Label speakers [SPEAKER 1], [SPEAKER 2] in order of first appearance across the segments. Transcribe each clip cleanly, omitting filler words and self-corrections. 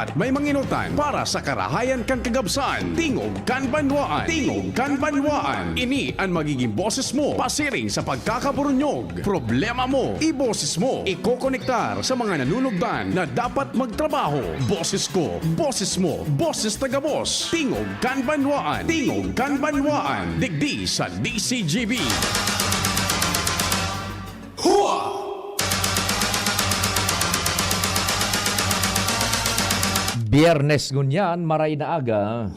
[SPEAKER 1] dapat may manginutan para sa karahayan kan kagabsan. Tingog kan banwaan. Tingog kan banwaan. Ini ang magiging boses mo pasiring sa pagkakaburunyog. Problema mo, iboses mo. Ikokonektar sa mga nanunugdan na dapat magtrabaho. Boses ko, boses mo, boses taga-boss. Tingog kan banwaan. Tingog kan banwaan. Digdi sa DCGB. Hua!
[SPEAKER 2] Biyernes ngunyan, maray na aga.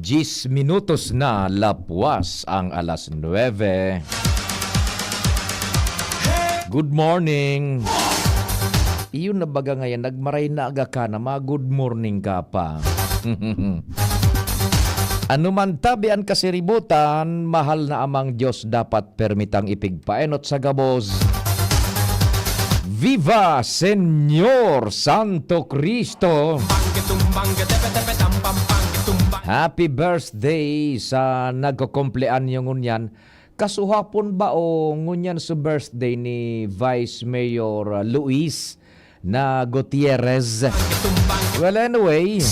[SPEAKER 2] 10 minutos na lapwas ang alas 9. Good morning. Iyon na baga ngayon, nagmaray na aga ka na good morning ka pa. Ano man tabian kasiributan, mahal na amang Diyos dapat permitang ipigpaenot sa gabos. Viva Señor Santo Cristo! Happy birthday sa nagkukumpleanyo ngunyan. Kasuhapon ba o ngunyan sa birthday ni Vice Mayor Luis na Gutierrez? Well, anyway,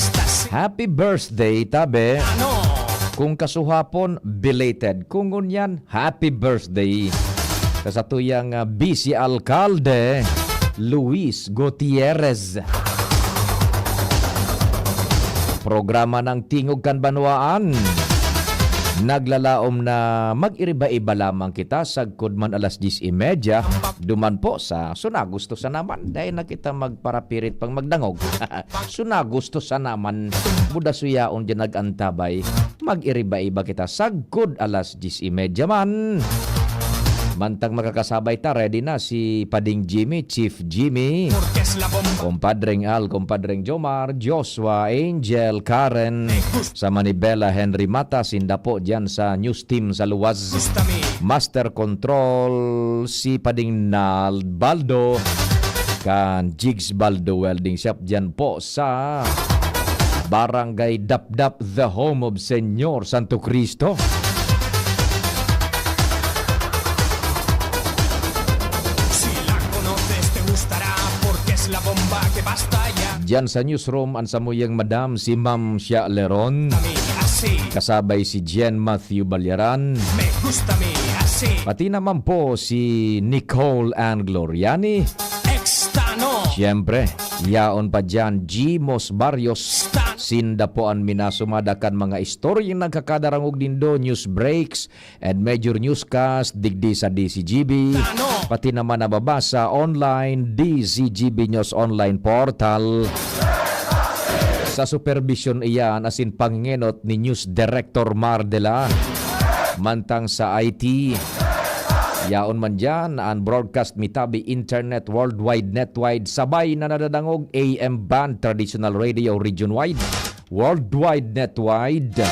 [SPEAKER 2] happy birthday, tabe. Kung kasuhapon, belated. Kung ngunyan, happy birthday. Kasatuyang Vice Alcalde Luis Gutierrez. Programa ng Tingog kan Banwaan. Naglalaom na mag-iriba-iba lamang kita sa kudman alas 10:30. Duman po sa sunagusto sa naman. Dahil na kita magparapirit pang magdangog. Sunagusto sa naman. Buda suyaon dyan nagantabay. Mag-iriba-iba kita sa good alas 10:30 man. Mantang makakasabay ta, ready na si Pading Jimmy, Chief Jimmy, Compadreng Al, Compadreng Jomar, Joshua, Angel, Karen, sa Manibela, Henry Mata, sinda po dyan sa news team sa Luwaz. Master Control, si Pading Nal Baldo, kan Jigs Baldo Welding Shop dyan po sa Barangay Dapdap, the home of Señor Santo Cristo. Diyan sa newsroom, ang samuyang madam si Ma'am Shia Leron. Kasabay si Jen Matthew Balyaran. Pati naman po si Nicole Ann Gloriani. Siyempre, yaon pa dyan Gmos Barrios. Sinda po ang minasumadakan mga istoryeng nagkakadarangog dindo, news breaks, and major newscast, digdi sa DCGB. Pati naman nababasa online, DCGB News Online Portal. Sa supervision iyan, asin pangingenot ni News Director Mardela. Mantang sa IT, yaon man dyan, ang broadcast mitabi internet worldwide netwide, sabay na nadadangog AM band, traditional radio region-wide, worldwide netwide.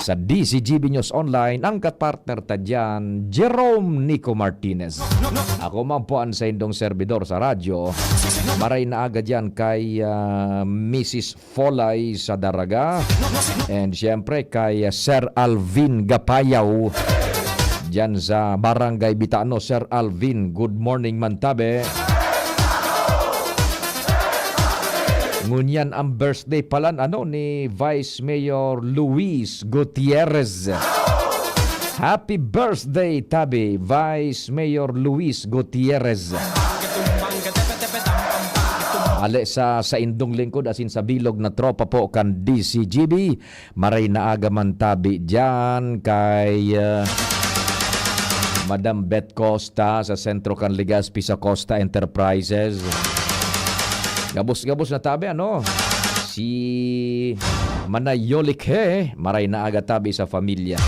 [SPEAKER 2] Sa DCGB News Online, ang katpartner ta dyan, Jerome Nico Martinez. Ako man po ang sa indong servidor sa radyo. Maray na agad yan kay Mrs. Folay sa Daraga. And syempre kay Sir Alvin Gapayaw dyan sa Barangay Bitano. Sir Alvin, good morning mantabe. Ngunyan ang birthday pala ni Vice Mayor Luis Gutierrez. Happy birthday, tabi, Vice Mayor Luis Gutierrez. Ale sa indong lingkod asin sa bilog na tropa po kan DCGB. Maray na aga man tabi dyan kay Madam Beth Costa sa Sentro kan Legazpi sa Costa Enterprises. Gabos-gabos na tabi, si Manayolik maray na aga tabi sa familia.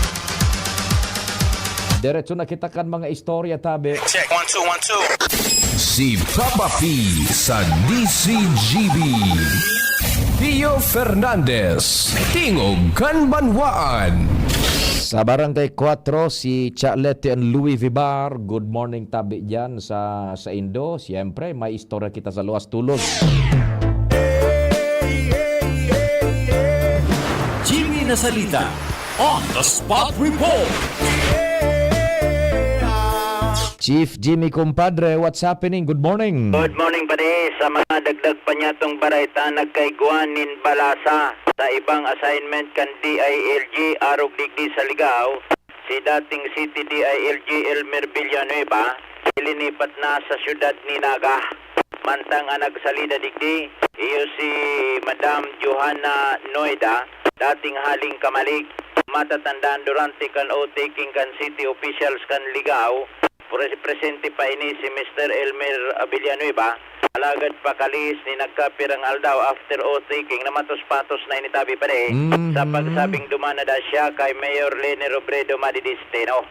[SPEAKER 2] Diretso na kita kan mga istorya tabi.
[SPEAKER 3] Check, 1, 2, 1, 2.
[SPEAKER 4] Si Papa P sa DCGB. Pio Fernandez, Tingog kan Banwaan.
[SPEAKER 2] Sa Barangay 4, si Charlette and Louis Vibar. Good morning tabi dyan sa Indo. Siyempre, may istorya kita sa luwas tulog.
[SPEAKER 4] Jimmy Nasalita, On the Spot Report.
[SPEAKER 2] Chief Jimmy Compadre, what's happening? Good morning.
[SPEAKER 5] Good morning, buddy. Sa mga dagdag pa niya tong barayta nagkaiguanin balasa sa ibang assignment kan DILG arog digdi sa Ligao. Si dating City DILG Elmer Villanueva ilinipat na sa syudad ni Naga. Mantang ang nagsalida digdi, iyo si Madam Johanna Noida, dating haling kamalig. Matatandaan durante kan o-taking kan city officials kan Ligao, presente pa ini si Mr. Elmer Villanueva. Alagad pa kalis ni nagkapirang aldaw after o-taking na matos-patos na initabi pa sa pagsabing dumana da siya kay Mayor Lene Robredo Madidisteno.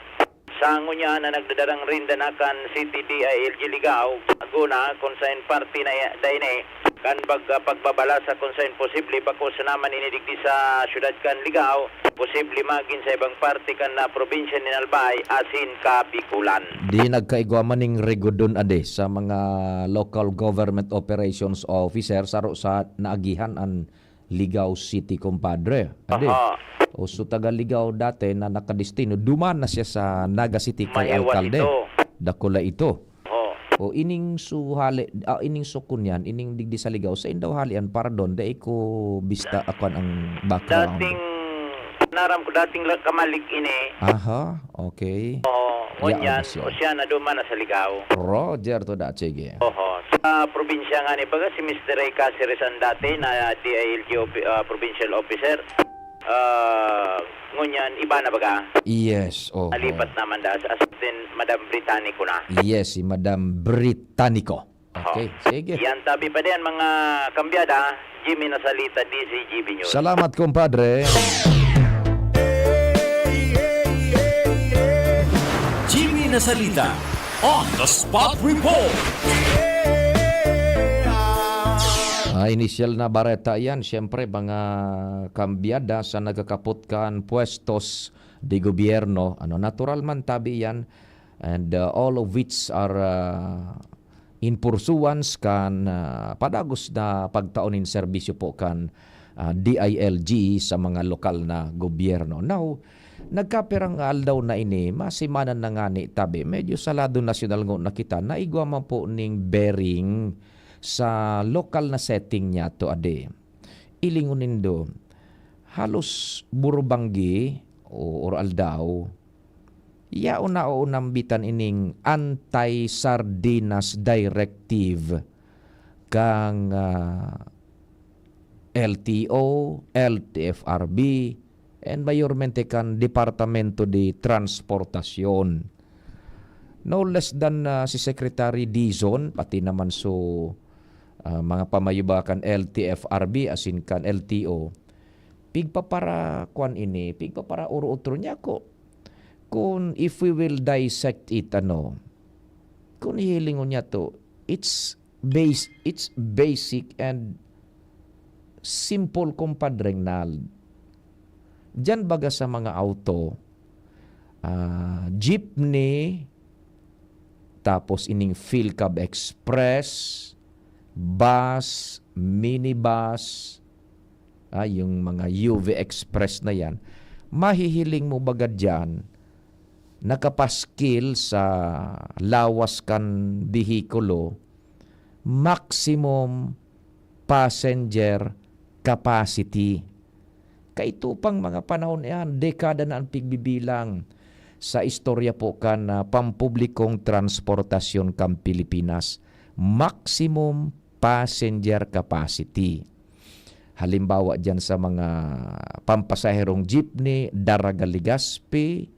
[SPEAKER 5] Sango niya na nagdadarang rinda na kan City DILG Ligao, aguna kung saan party na daine kan pagbabala sa kung saan posible bako sa naman inidigdi sa syudad kan Ligao, posible magin sa ibang party kan na probinsya ni Albay asin Kapikulan.
[SPEAKER 2] Di nagkaigwaman ning regodon ade sa mga local government operations officer saro sa naagihan an Ligao City, compadre. Ade. O so taga Ligao dati na nakadestino, duman na siya sa Naga City kay alkalde. Dakula ito. O ining suhali, ining sukunyan, ining digdi sa Ligao sa indaw halian para doon dai ko bista akon ang background.
[SPEAKER 5] Dating naram ko dating kamalig ini.
[SPEAKER 2] Aha, okay.
[SPEAKER 5] Ngunyan, o siya na duman na sa Ligao.
[SPEAKER 2] Roger to da sige.
[SPEAKER 5] Sa probinsya nga ni baga si Mr. Ray Caceres ang dati na DILG provincial officer. Ngunyan, iba na baga?
[SPEAKER 2] Yes. Oh.
[SPEAKER 5] Nalipat naman da sa assistant Madam Britannico na.
[SPEAKER 2] Yes, si Madam Britannico. Okay, sige.
[SPEAKER 5] Yan, tabi pa din mga kambyada. Jimmy Nasalita, DCGB News.
[SPEAKER 2] Salamat, kumpadre.
[SPEAKER 4] Jimmy Nasalita, On the Spot Report.
[SPEAKER 2] Initial na bareta yan, siyempre mga kambyada sa nagkakaputkan puestos di gobyerno. Natural man tabi yan. And all of which are in pursuance kan padagos na pagtaonin serbisyo po kan DILG sa mga lokal na gobyerno. Now, nagkapirang aldaw na ini, masimanan na nga ni tabi, medyo salado nasyonal ngo nakita, naigwa man po ning bearing sa lokal na setting niya to ade. Ilingunin do, halos burubanggi or aldaw, yao na o nambitan ining anti-sardinas directive kang LTO, LTFRB, and mayormente kan Departamento de Transportasyon. No less than si Secretary Dizon, pati naman so mga pamayubakan LTFRB asin kan LTO, pigpa para kwan ini, pigpa para uro-utro niya ko. Kung if we will dissect it, kung hihilingon niya to, it's basic and simple, kumpadreng nal. Diyan baga sa mga auto, jeepney, tapos ining PhilCab Express, bus, minibus, yung mga UV Express na yan, mahihiling mo baga dyan, nakapaskil sa lawas kan bihikulo, maximum passenger capacity. Kaito pang mga panahon yan, dekada na ang pigbibilang sa istorya po kan pampublikong transportasyon kan Pilipinas. Maximum passenger capacity. Halimbawa dyan sa mga pampasaherong jeepney, Daraga Legazpi,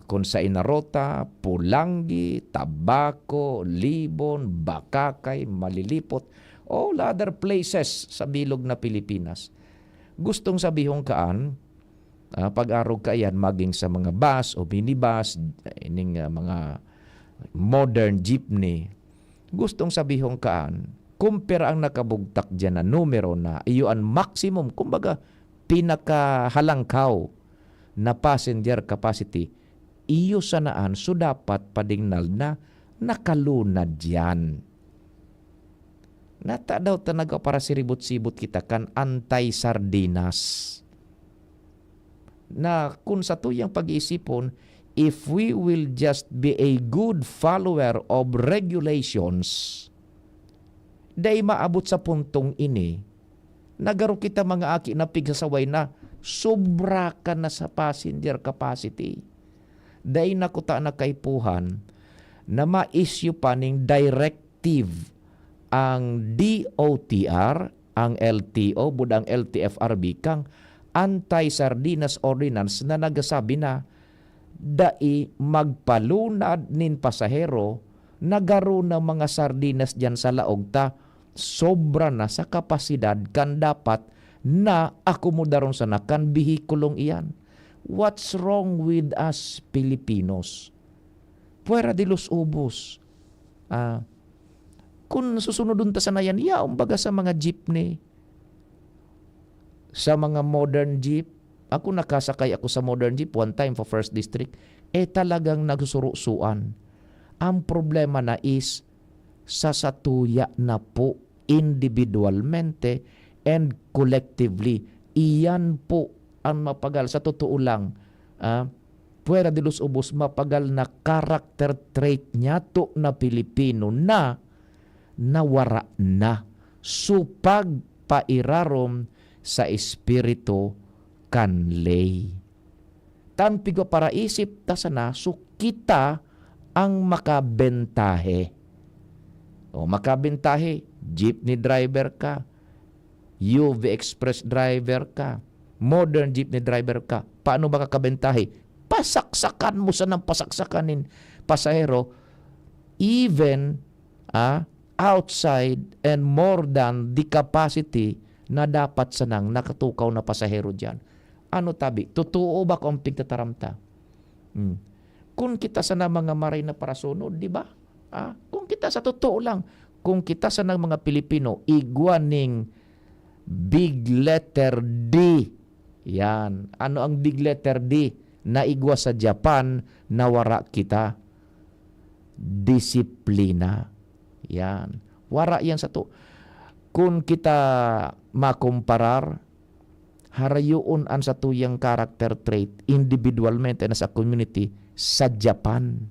[SPEAKER 2] kung sa Inarota, Pulangi, Tabaco, Libon, Bakakay, Malilipot, all other places sa bilog na Pilipinas. Gustong sabihong kaan, pag-arog kayan maging sa mga bus o minibus, ining mga modern jeepney, gustong sabihong kaan, kumpira ang nakabugtak dyan na numero na iyo ang maximum, kumbaga pinakahalangkaw na passenger capacity, iyo sanaan so dapat padingnal na nakalunad yan. Nata daw tanaga para siribot-sibot kita kan anti-sardinas. Na kung sa tuyang pag-iisipon, if we will just be a good follower of regulations, Day maabot sa puntong ini, nagaro kita mga aki na pigsasaway na sobra ka na sa passenger capacity. Day nakuta na kaipuhan na ma-issue pa ning directive ang DOTR, ang LTO, budang LTFRB, kang Anti-Sardinas Ordinance na nagasabi na dai magpalunad nin pasahero nagaro ng mga sardinas dyan sa laog ta sobra na sa kapasidad kan dapat na akomodaron sa nakan bihikulong iyan. What's wrong with us Filipinos? Puwera de los ubos. Kung susunod ta sa nayan, umbaga sa mga jeepney, sa mga modern jeep. Ako nakasakay ako sa modern jeep one time for First District. Talagang nagsusurusuan. Ang problema na is sa satuya na po individualmente and collectively. Iyan po ang mapagal. Sa totoo lang, puwera de los ubos, mapagal na character trait niya to na Pilipino na nawara na. Supag pairarom sa espiritu kanlay. Tanpigo para isip ta sana, so kita ang makabentahe. Makabentahe, jeepney driver ka, UV Express driver ka, modern jeepney driver ka. Paano ba kakabentahe? Pasaksakan mo sa nang pasaksakanin pasahero, even outside and more than the capacity na dapat sanang nakatukaw na pasahero dyan. Ano tabi? Totoo ba kung pigtataramta? Kung kita sana mga maray na parasunod, di ba? Kung kita sa totoo lang, kung kita sana mga Pilipino, igwaning big letter D. Yan. Ano ang big letter D? Na igwa sa Japan, nawara kita. Disiplina. Yan. Wara yan sa to. Kung kita makumparar, harayoon an sa tuyang character trait individualmente na sa community sa Japan.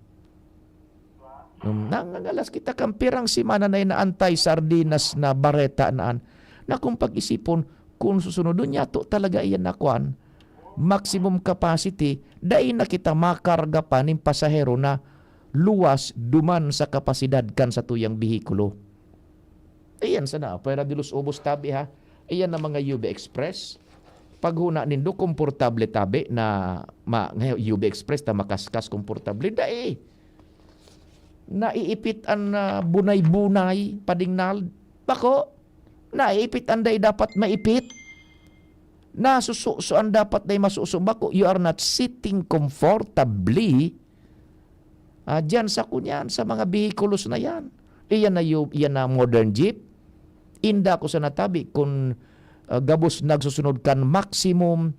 [SPEAKER 2] Nangangalas kita kampirang simana na anti-sardinas na bareta naan na kung pag-isipon kung susunodun niya to talaga iyan nakuan maximum capacity dahil na kita makarga pa ng pasahero na luwas duman sa kapasidad kan sa tuyang bihikulo. Iyan sana, pwera de los ubos tabi ha. Iyan na mga UB Express. Paghuna nindo, komportable tabi na UB Express ta makaskas komportable. Dahil, naiipit ang bunay-bunay padingnal. Bako, naiipit ang day dapat maipit. Nasususo ang dapat day masuso. Bako, you are not sitting comfortably dyan sa kunyan, sa mga vehikulos na yan. Iyan na modern jeep. Inda ko sa natabi kung gabos nagsusunod kan maximum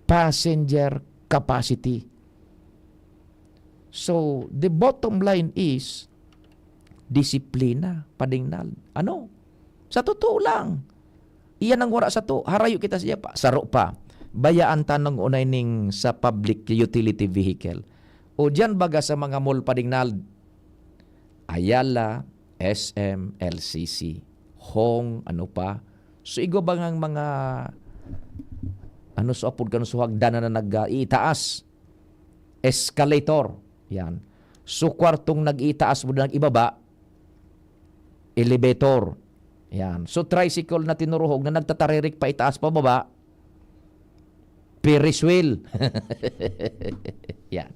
[SPEAKER 2] passenger capacity. So, the bottom line is disiplina, padingnal. Ano? Sa totoo lang. Iyan ang wara sa to. Harayo kita siya pa. Saro pa. Bayaan tanong unay ning sa public utility vehicle. O dyan baga sa mga mall padingnal. Ayala, SM, LCC, Hong, ano pa. So, igo bang ang mga so apod ka so hagdanan na nag-iitaas? Escalator. Yan. So, kwartong nag-iitaas mo na nag-ibaba, elevator. Yan. So, tricycle na tinuruhog na nagtataririk pa itaas pa baba, Ferris wheel. Yan.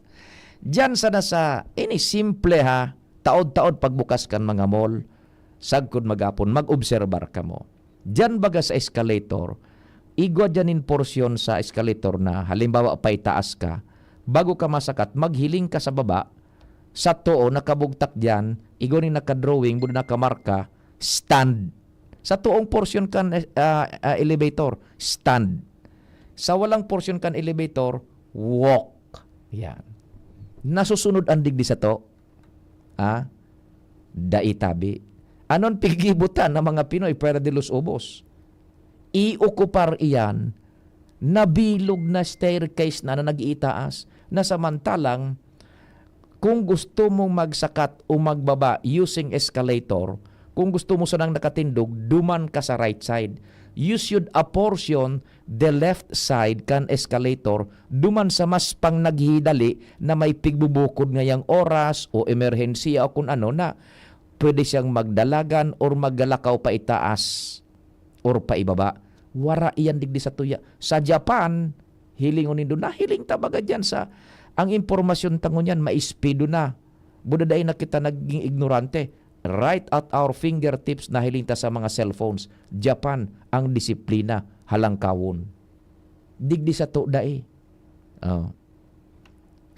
[SPEAKER 2] Diyan sana sa, simple ha, taod-taod pagbukas kan mga mall, sagkod magapon, mag-obserbar ka mo. Diyan baga sa escalator, igwa dyanin porsyon sa escalator na halimbawa pa itaas ka, bago ka masakat, maghiling ka sa baba, sa too, nakabugtak dyan, igwa ni nakadrawing, budo nakamarka, stand. Sa toong porsyon kan elevator, stand. Sa walang porsyon kan elevator, walk. Yan. Nasusunod ang digdi sa to, daitabi. Anon pigibutan ng mga Pinoy pwera de los ubos? Iokupar iyan na bilog na staircase na nag-iitaas na samantalang kung gusto mong magsakat o magbaba using escalator, kung gusto mo sanang nakatindog, duman ka sa right side. You should apportion the left side kan escalator duman sa mas pang naghidali na may pigbubukod ngayang oras o emerhensiya o kung ano na pwede siyang magdalagan or maggalakaw pa itaas or pa ibaba. Wara iyan digdi sa tuya. Sa Japan, hilingon nindo na hiling tabaga dyan sa ang impormasyon tango niyan maispido na. Budaday na kita naging ignorante. Right at our fingertips na hilinta sa mga cellphones. Japan, ang disiplina, halangkawon. Digdi sa to dae.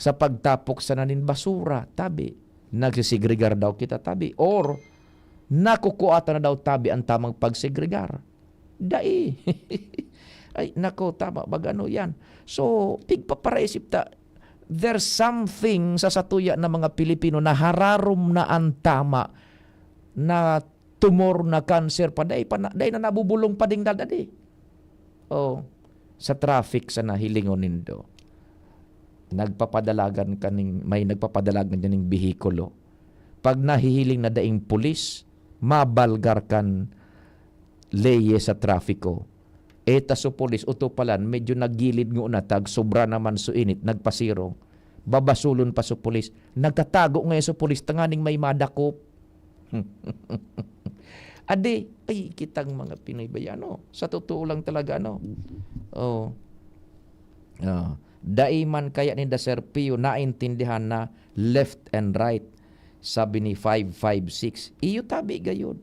[SPEAKER 2] Sa pagtapok sa nanin basura, tabi. Nagsisegregar daw kita, tabi. Or, nakukuata na daw tabi ang tamang pagsegregar. Dae. Ay, nako, tama, bagano yan. So, tigpaparaisip ta, there's something sa satuya ng mga Pilipino na hararom na ang tama na tumor na cancer pa day na nabubulong pa ding dadi. Sa traffic sa nahilingon nindo. Nagpapadalagan kaning may nagpapadalagan ning bihikulo. Pag nahihiling na daing pulis, mabalgar kan leye sa trafiko. Eta so pulis utupalan medyo naggilid ng unatag sobra naman so init nagpasirong. Babasulon pa so pulis. Nagtatago ngayon so pulis tanganing may madakop. Ade, ay kitang mga Pinoy bayano. Sa totoo lang talaga daiman kaya ni Sir Pio naintindihan na left and right. Sabi ni 556. Iyo tabi gayud.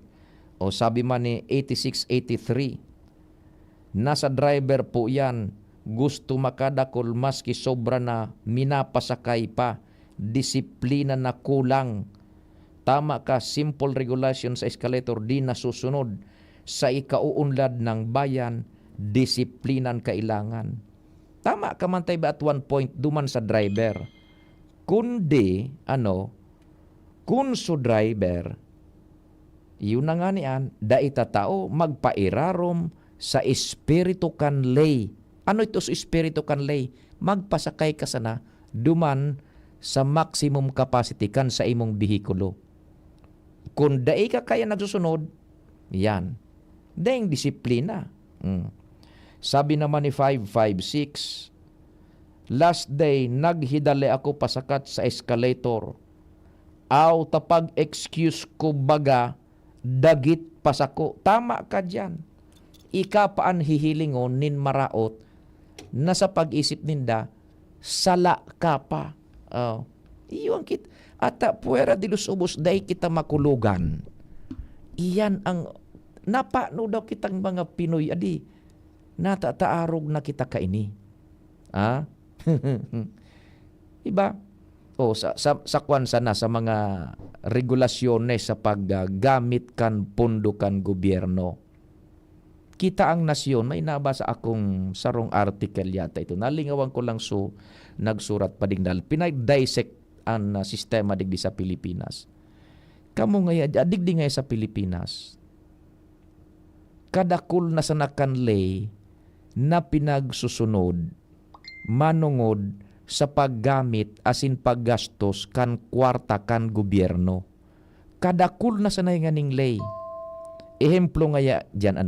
[SPEAKER 2] O sabi man ni 8683. Nasa driver po yan. Gusto makadakol maski sobra na minapasakay pa. Disiplina na kulang. Tama ka, simple regulation sa escalator di nasusunod. Sa ikauunlad ng bayan, disiplinan kailangan. Tama ka man tayo ba at one point duman sa driver. Kundi, kun so driver, yun na nga niyan, da itatao magpairarom sa espiritu kan lay. Ano ito sa espiritu kan lay? Magpasakay ka sana duman sa maximum capacity kan sa imong bihikulo. Kung daig ka kaya nagsusunod, yan. Daing disiplina. Sabi naman ni 556, last day, naghidali ako pasakat sa escalator. Aw, tapag excuse ko baga, dagit pasako. Tama ka dyan. Ika paan hihilingon nin maraot na sa pag-isip ninda, sala ka pa. Iyon kit. Ata puwera dilos ubos dahi kita makulugan. Iyan ang napano daw kitang mga Pinoy adi. Natataarog na kita kaini. Iba? Sa kwan sana sa mga regulasyones sa paggamit kan pondo kan gobyerno. Kita ang nasyon, may nabasa akong sarong article yata ito. Nalingawan ko lang nagsurat pa ding dahil pinag-dissect ang sistema digdi sa Pilipinas. Kamu ngaya, digdi ngaya sa Pilipinas, kadakul na sanakan lay na pinagsusunod, manungod sa paggamit asin paggastos kan kwarta kan gobyerno. Kadakul na sanay nga ning lay. Ehemplo ngaya dyan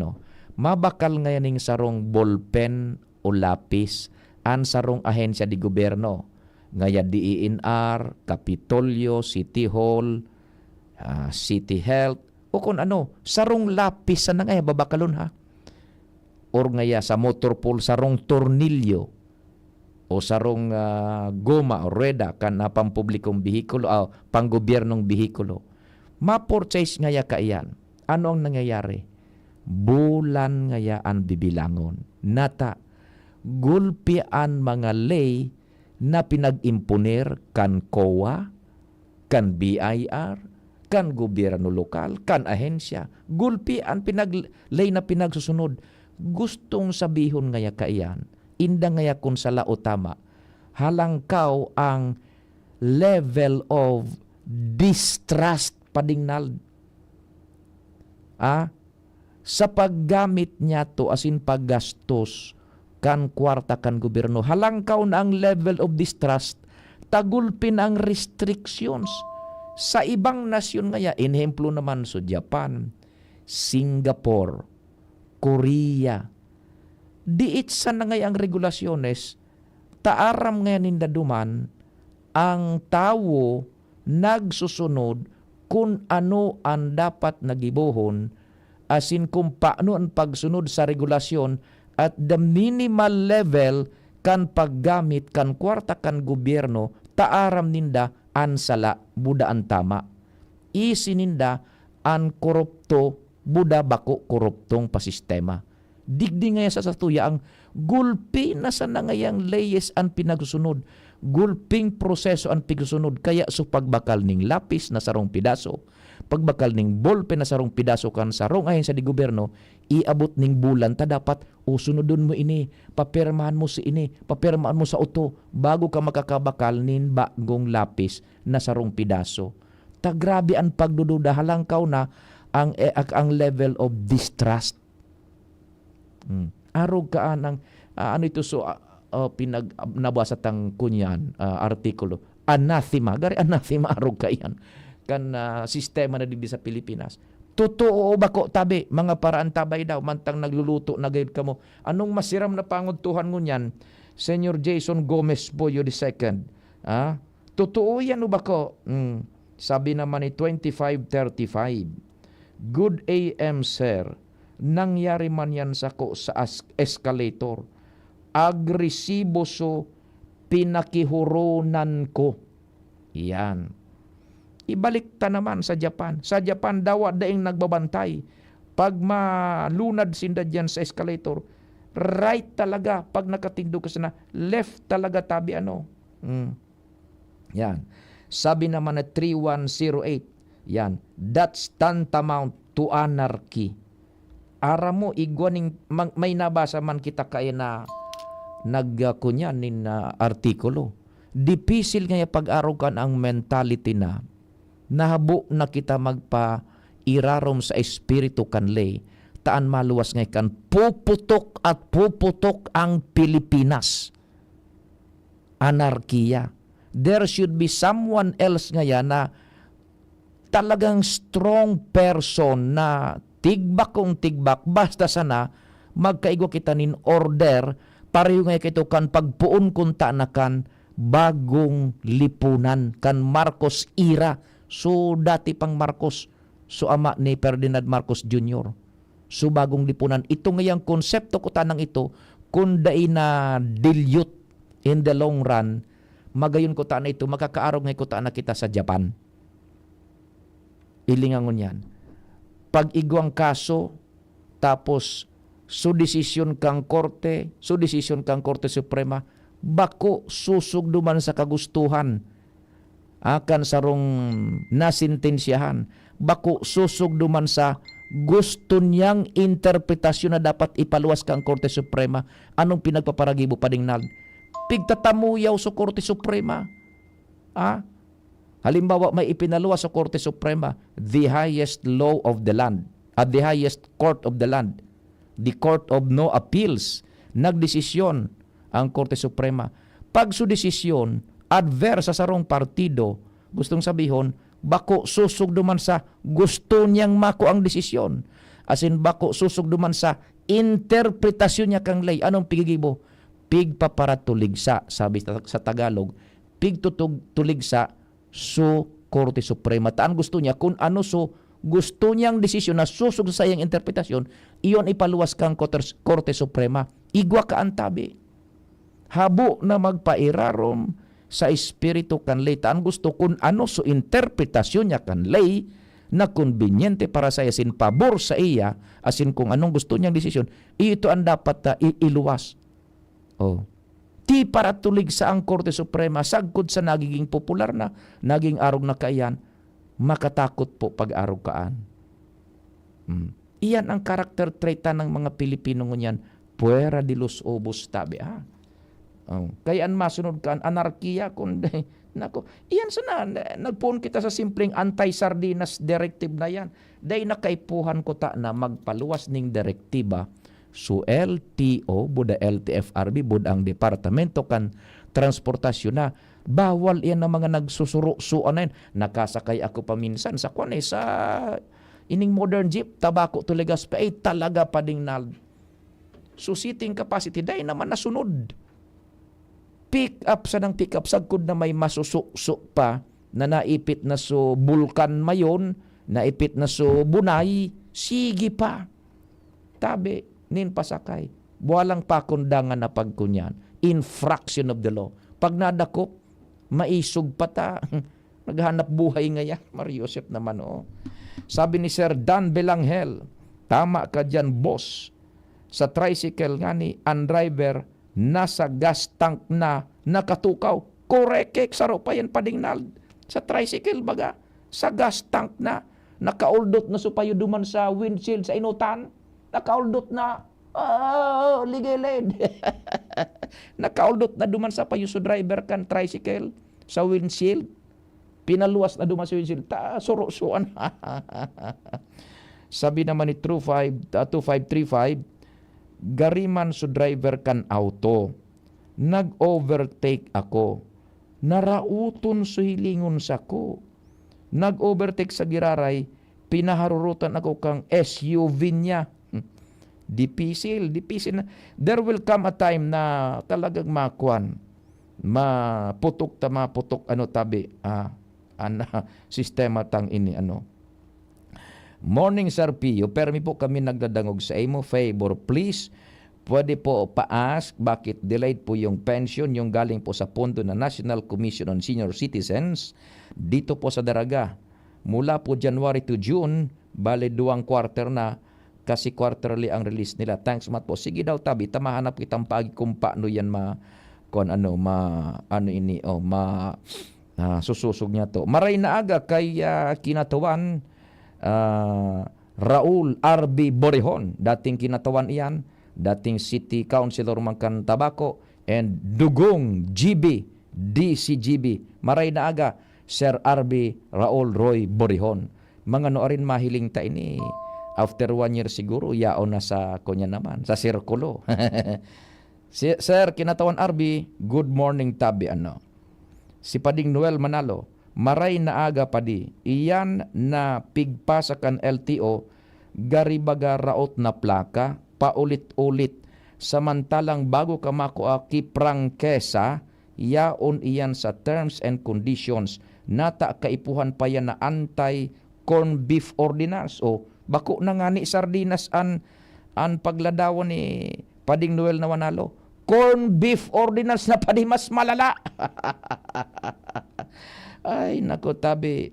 [SPEAKER 2] mabakal ngaya ning sarong ballpen o lapis an sarong ahensya di gobyerno. Ngaya DENR, Kapitolyo, City Hall, City Health, o kung sarong lapis na ngaya babakalon ha. Or ngaya sa motor pool, sarong tornilyo, o sarong goma o reda kan na pampublikong bihikulo, panggobyernong bihikulo. Ma-purchase ngaya kaiyan. Ano ang nangyayari? Bulan ngaya ang bibilangon. Nata, gulpian mga lay na pinag-imponer kan COA, kan BIR, kan gobyerno lokal, kan ahensya. Gulpi ang lay na pinagsusunod. Gustong sabihon ngaya kaiyan, inda ngaya kung sala o tama, halangkaw ang level of distrust padingnal. Sa paggamit niya to asin paggastos, kan kwarta kan gobyerno, halangkaw na ang level of distrust, tagulpin ang restrictions Sa ibang nasyon ngaya, inhemplo naman so Japan, Singapore, Korea, diit sa na ngayang regulasyones, taaram ngayon nindaduman, ang tao nagsusunod kung ano ang dapat nagibuhon, asin kung paano ang pagsunod sa regulasyon at the minimal level kan paggamit kan kwarta kan gobyerno, taaram ninda an sala buda an tama. Isininda an korupto buda bako koruptong pasistema. Digdi ngaya sa satuya ang gulpi na sa nangayang layes ang pinagsunod, gulping proseso ang pigsunod, kaya so pagbakal ning lapis na sarong pidaso, pagbakal ning bolpe na sarong pidaso kan sarong ayon sa di gobyerno, iabot ning bulan ta dapat usunodon mo ini, papirmahan mo si ini, papirmahan mo sa uto bago ka makakabakal nin bagong lapis na sarong pidaso. Ta grabe ang pagdududa, halangkaw na ang level of distrust. Arog ka ang ano ito so pinag nabasa tang kunyan artikulo, anathema gari, anathema arog ka yan kan sistema na didi sa Pilipinas. Totoo ba ko tabi mga paraan tabay daw mantang nagluluto na gayud kamo, anong masiram na panguntuhan ngunyan Senyor Jason Gomez Boyo II, totoo yan ba ko? Sabi naman ni 2535, good AM sir, nangyari man yan sa escalator, agresibo so pinakihurunan ko. Yan. Ibalik ta naman sa Japan. Sa Japan, dawa daing nagbabantay. Pag malunad sinda dyan sa escalator, right talaga. Pag nakatindog ka sana, left talaga tabi ano. Yan. Sabi naman na 3108, yan, that's tantamount to anarchy. Ara mo, igwaning, may nabasa man kita kaya na nagkunyan nin artikulo. Dipisil nga pag-arugan ang mentality na nahabo na kita magpa-irarom sa espiritu kanlay, taan maluwas nga kan puputok at puputok ang Pilipinas. Anarkiya. There should be someone else nga na talagang strong person na tigbak kong tigbak, basta sana magkaigo kita nin order, pareho nga kito kan pagpuon kunta na kan bagong lipunan, kan Marcos era. So dati pang Marcos, so ama ni Ferdinand Marcos Jr. So bagong lipunan. Ito ngayang konsepto ko tanang ito, kung dai na dilute in the long run, magayon ko na ito, makakaarog ngay ko na kita sa Japan. Ilingangon yan. Pag igwang kaso, tapos so desisyon kang korte suprema, bako susug duman sa kagustuhan akan sarong nasintensyahan, bako susug duman sa gusto niyang interpretasyon na dapat ipaluwas kang korte suprema. Anong pinagpaparagibo padingnal? Pigtatamuyaw sa korte suprema. Halimbawa, may ipinaluwas sa Korte Suprema, the highest law of the land, at the highest court of the land, the court of no appeals, nagdesisyon ang Korte Suprema. Pag su desisyon, adverse sa sarong partido, gustong sabihon, bako susug duman sa gusto niyang mako ang desisyon. As in, bako susug duman sa interpretasyon niya kang lay. Anong pigigibo? Pigpaparatuligsa, sabi sa Tagalog, pigtutuligsa so Korte Suprema. Taan gusto niya kung ano so gusto niyang desisyon na susug sa iyang interpretasyon, iyon ipaluwas kang Korte Suprema. Igwa ka ang tabi. Habo na magpairarom sa espiritu kanlay. Taan gusto kung ano so interpretasyon niya kanlay na konbinyente para sa asin pabor sa iya, asin kung anong gusto niyang desisyon, ito ang dapat iluwas. Ti para tulig sa ang Korte Suprema, sagkod sa nagiging popular na, naging arog na kaiyan, makatakot po pag-arog kaan. Iyan ang karakter trait ng mga Pilipino ngunyan, puwera de los obos tabi. Kayaan masunod kaan, anarkiya, kundi, nako, iyan sana, nagpuon kita sa simpleng anti-sardinas directive na yan. Dahil nakaipuhan ko ta na magpaluwas ning direktiba, so LTO, buda LTFRB, buda ang Departamento kan Transportasyon na Bawal yan ng mga nagsusuro-suan na yan. Nakasakay ako paminsan sa sa ining modern jeep, tabako tuligas pa, talaga pa ding So seating capacity, dahil naman nasunod. Pick up sa ng pick up, sagkod na may masusukso pa, na naipit na so bulkan mayon, naipit na so bunay, sige pa. Tabi, nin pasakay. Buwalang pakundangan na pagkunyan. Infraction of the law. Pag nadakop, maisog pa ta. Naghanap buhay nga yan. Mariosep naman, oh. Sabi ni Sir Dan Belanghel, tama ka dyan, boss. Sa tricycle nga ni, ang driver, nasa gas tank na nakatukaw. Korek, saro pa yan padingnal. Sa tricycle baga, sa gas tank na, nakauldot na supayo duman sa windshield sa inutan. Nakauldot na, ligilid. Nakauldot na duman sa payo sa driver kan tricycle sa windshield. Pinaluwas na duman sa windshield. Suro-suan. Sabi naman ni 2535, gariman sa driver kan auto. Nag-overtake ako. Narauton sa hilingon sa ko. Nag-overtake sa giraray, pinaharurutan ako kang SUV niya. Dipisil na. There will come a time na talagang maputok sistema tang ini Morning Sir Pio, permi po kami nagdadangog sa imo favor. Please, pwede po pa-ask bakit delayed po yung pension, yung galing po sa pondo na National Commission on Senior Citizens dito po sa Daraga. Mula po January to June, bale 2 quarter na kasi quarterly ang release nila. Thanks mat po. Sige daw tabi, tamahanap kitang pagi kung paano yan sususog niya to. Maray na aga kay kinatawan Raul R.B. Borihon, dating kinatawan iyan, dating City Councilor Mangkan Tabaco, and Dugong GB, DCGB. Maray na aga, Sir R.B. Raul Roy Borihon. Mga noorin mahiling ta ini, after 1 year siguro, yaon na sa kunya naman, sa sirkulo. Sir, kinatawan RB, good morning tabi Si Pading Noel Manalo, maray na aga padi, iyan na pigpasakan LTO, garibaga raot na plaka, paulit-ulit, samantalang bago ka makuha kiprangkesa, yaon iyan sa terms and conditions, nata kaipuhan pa yan na anti-corn beef ordinance, o bako na nga ni sardinas an pagladawan ni Pading Noel na Manalo, corn beef ordinance na padi mas malala. Ay, nako tabi.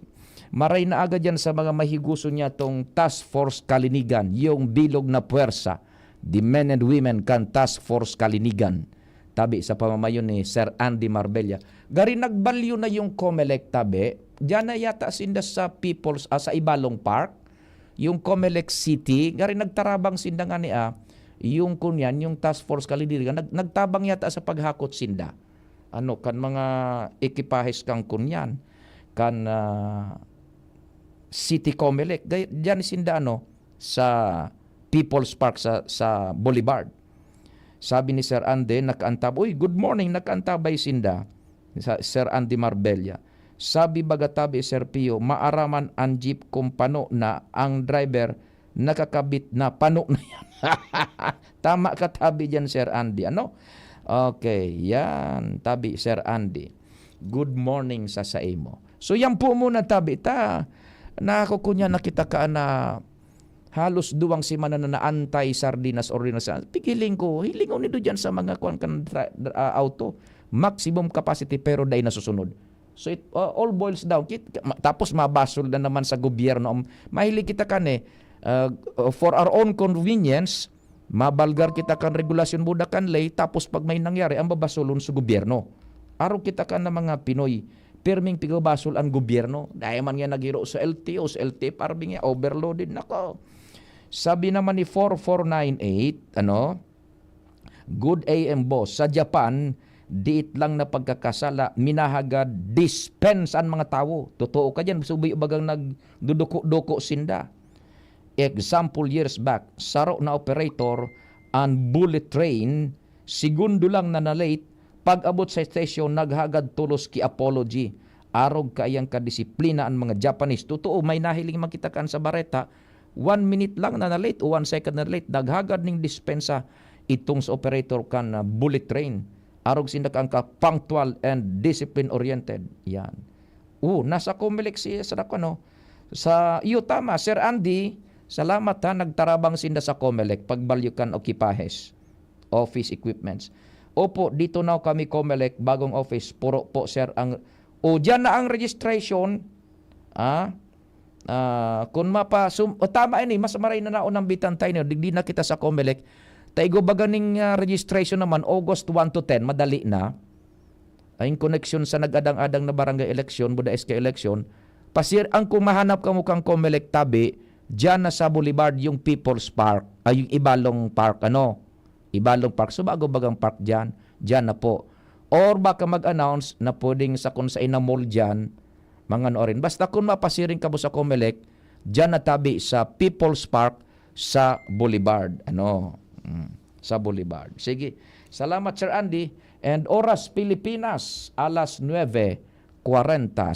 [SPEAKER 2] Maray na agad yan sa mga mahiguso niya tong Task Force Kalinigan, yung bilog na puwersa. The men and women kan Task Force Kalinigan. Tabi, sa pamamayon ni Sir Andy Marbella. Gari nagbalyo na yung COMELEC tabi. Diyan na yata sinda sa People's, sa Ibalong Park. Yung COMELEC City, gari nagtarabang sinda nga niya. Yung kunyan, yung Task Force Kalinigan, nagtabang yata sa paghakot sinda. Kan mga ekipahes kang kunyan, kan City Comelec, diyan sinda sa People's Park sa Boulevard. Sabi ni Sir Andy, nakaantabay, good morning, nakaantabay sinda, Sir Andy Marbella. Sabi bagatabi, Sir Pio, maaraman ang jeep kung pano na ang driver nakakabit na pano na yan. Tama ka tabi dyan, Sir Andy. Okay, yan. Tabi, Sir Andy. Good morning sa imo. So, yan po muna tabi. Nakakukunya na kita ka na halos 2 semana na anti-sardinas ordinance. Pigiling ko, hilingon nito dyan sa mga auto. Maximum capacity pero dahil nasusunod. So, it all boils down. Tapos, mabasol na naman sa gobyerno. Mahilig kita ka for our own convenience, mabalgar kita kan regulasyon buda kan lay, tapos pag may nangyari ang babasolon sa gobyerno. Araw kita kan na mga Pinoy, pirming pigabasol ang gobyerno. Dahil man nga naghiro sa LTO, sa LT parbing nga overloaded. Nako. Sabi naman ni 4498, good AM boss, sa Japan, diit lang na pagkakasala, minahagad, dispense ang mga tao. Totoo ka dyan, subay bagang nagduduko-duko sinda. Example years back, saro na operator ang bullet train, segundo lang na late, Pag-abot sa station, naghagad tulos ki apology. Arog kaayang kadisiplina ang mga Japanese. Totoo, may nahiling makitakan sa bareta. 1 minute lang na late o 1 second na late. Naghagad ning dispensa itong sa operator kan bullet train. Arog sinda kang ka punctual and discipline-oriented. Yan. Nasa Comelec siya sa iyo tama, Sir Andy. Salamat ha, nagtarabang sinda sa Comelec pagbalyukan ekipahes, office equipments. Opo, dito na kami Comelec, bagong office, puro po sir ang dyan na ang registration. Kung tama ini, mas maray na naunang bitantay niyo, digdi na kita sa Comelec. Taigo baganing registration naman, August 1 to 10, madali na. Ay connection sa nagadang-adang na barangay election, Buda SK election. Pasir, ang kung mahanap ka mukhang Comelec tabi, dyan na sa Boulevard yung People's Park, yung Ibalong Park, Ibalong Park. So bago bagang park dyan na po. Or baka mag-announce na pwedeng sa kung sa ina mall dyan, mga noorin. Basta kung mapasiring ka mo sa Comelec, dyan na tabi sa People's Park sa Boulevard. Sa Boulevard. Sige. Salamat Sir Andy. And oras Pilipinas, alas 9:40.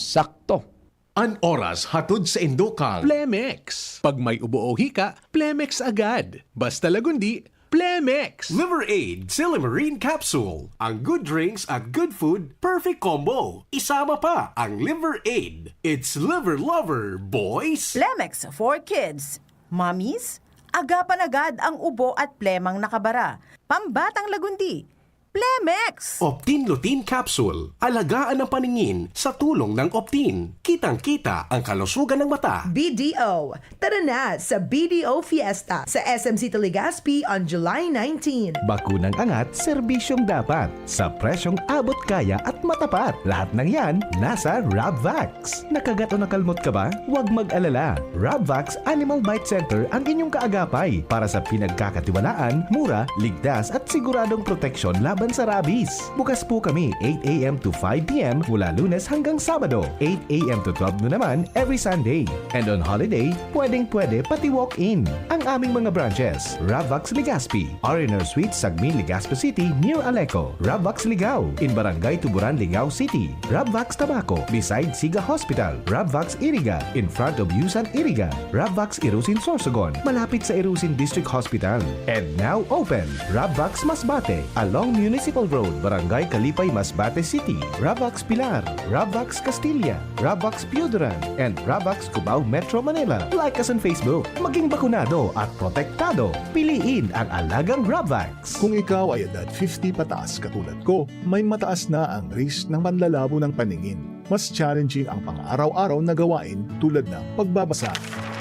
[SPEAKER 2] Sakto.
[SPEAKER 1] An oras hatod sa Indokang.
[SPEAKER 6] Plemex. Pag may ubo o hika, Plemex agad. Basta lagundi, Plemex.
[SPEAKER 7] Liver Aid Silimarine Capsule. Ang good drinks at good food, perfect combo. Isama pa ang Liver Aid. It's liver lover, boys.
[SPEAKER 8] Plemex for kids. Mommies, agapan agad ang ubo at plemang nakabara. Pambatang lagundi. Plemex!
[SPEAKER 7] Optin Lutein Capsule. Alagaan ang paningin sa tulong ng Optin. Kitang-kita ang kalusugan ng mata.
[SPEAKER 9] BDO. Tara na sa BDO Fiesta sa SMC Legazpi on July 19.
[SPEAKER 10] Bakunang angat, serbisyong dapat. Sa presyong abot kaya at matapat. Lahat ng yan, nasa Rabvax. Nakagat o nakalmot ka ba? Huwag mag-alala. Rabvax Animal Bite Center ang inyong kaagapay para sa pinagkakatiwalaan, mura, ligtas at siguradong proteksyon laban sa rabies. Bukas po kami 8 a.m. to 5 p.m. mula Lunes hanggang Sabado. 8 a.m. to 12 noon naman every Sunday. And on holiday, pwedeng-pwede pati walk-in. Ang aming mga branches, Rabvax Legazpi, R&R Suite, Sagmi, Legazpi City, near Aleco. Rabvax Ligao, in Barangay Tuburan, Ligao City. Rabvax Tabaco, beside Siga Hospital. Rabvax Iriga, in front of Yusan Iriga. Rabvax Irusin Sorsogon, malapit sa Irusin District Hospital. And now open, Rabvax Masbate, along Municipal Road, Barangay Kalipay, Masbate City. Rabvax Pilar, Rabvax Castilla, Rabvax Piudaran, and Rabvax Cubao Metro Manila. Like us on Facebook. Maging bakunado at protektado. Piliin ang alagang Rabvax.
[SPEAKER 11] Kung ikaw ay edad 50 pataas katulad ko, may mataas na ang risk ng panlalabo ng paningin. Mas challenging ang pang-araw-araw na gawain tulad ng pagbabasa,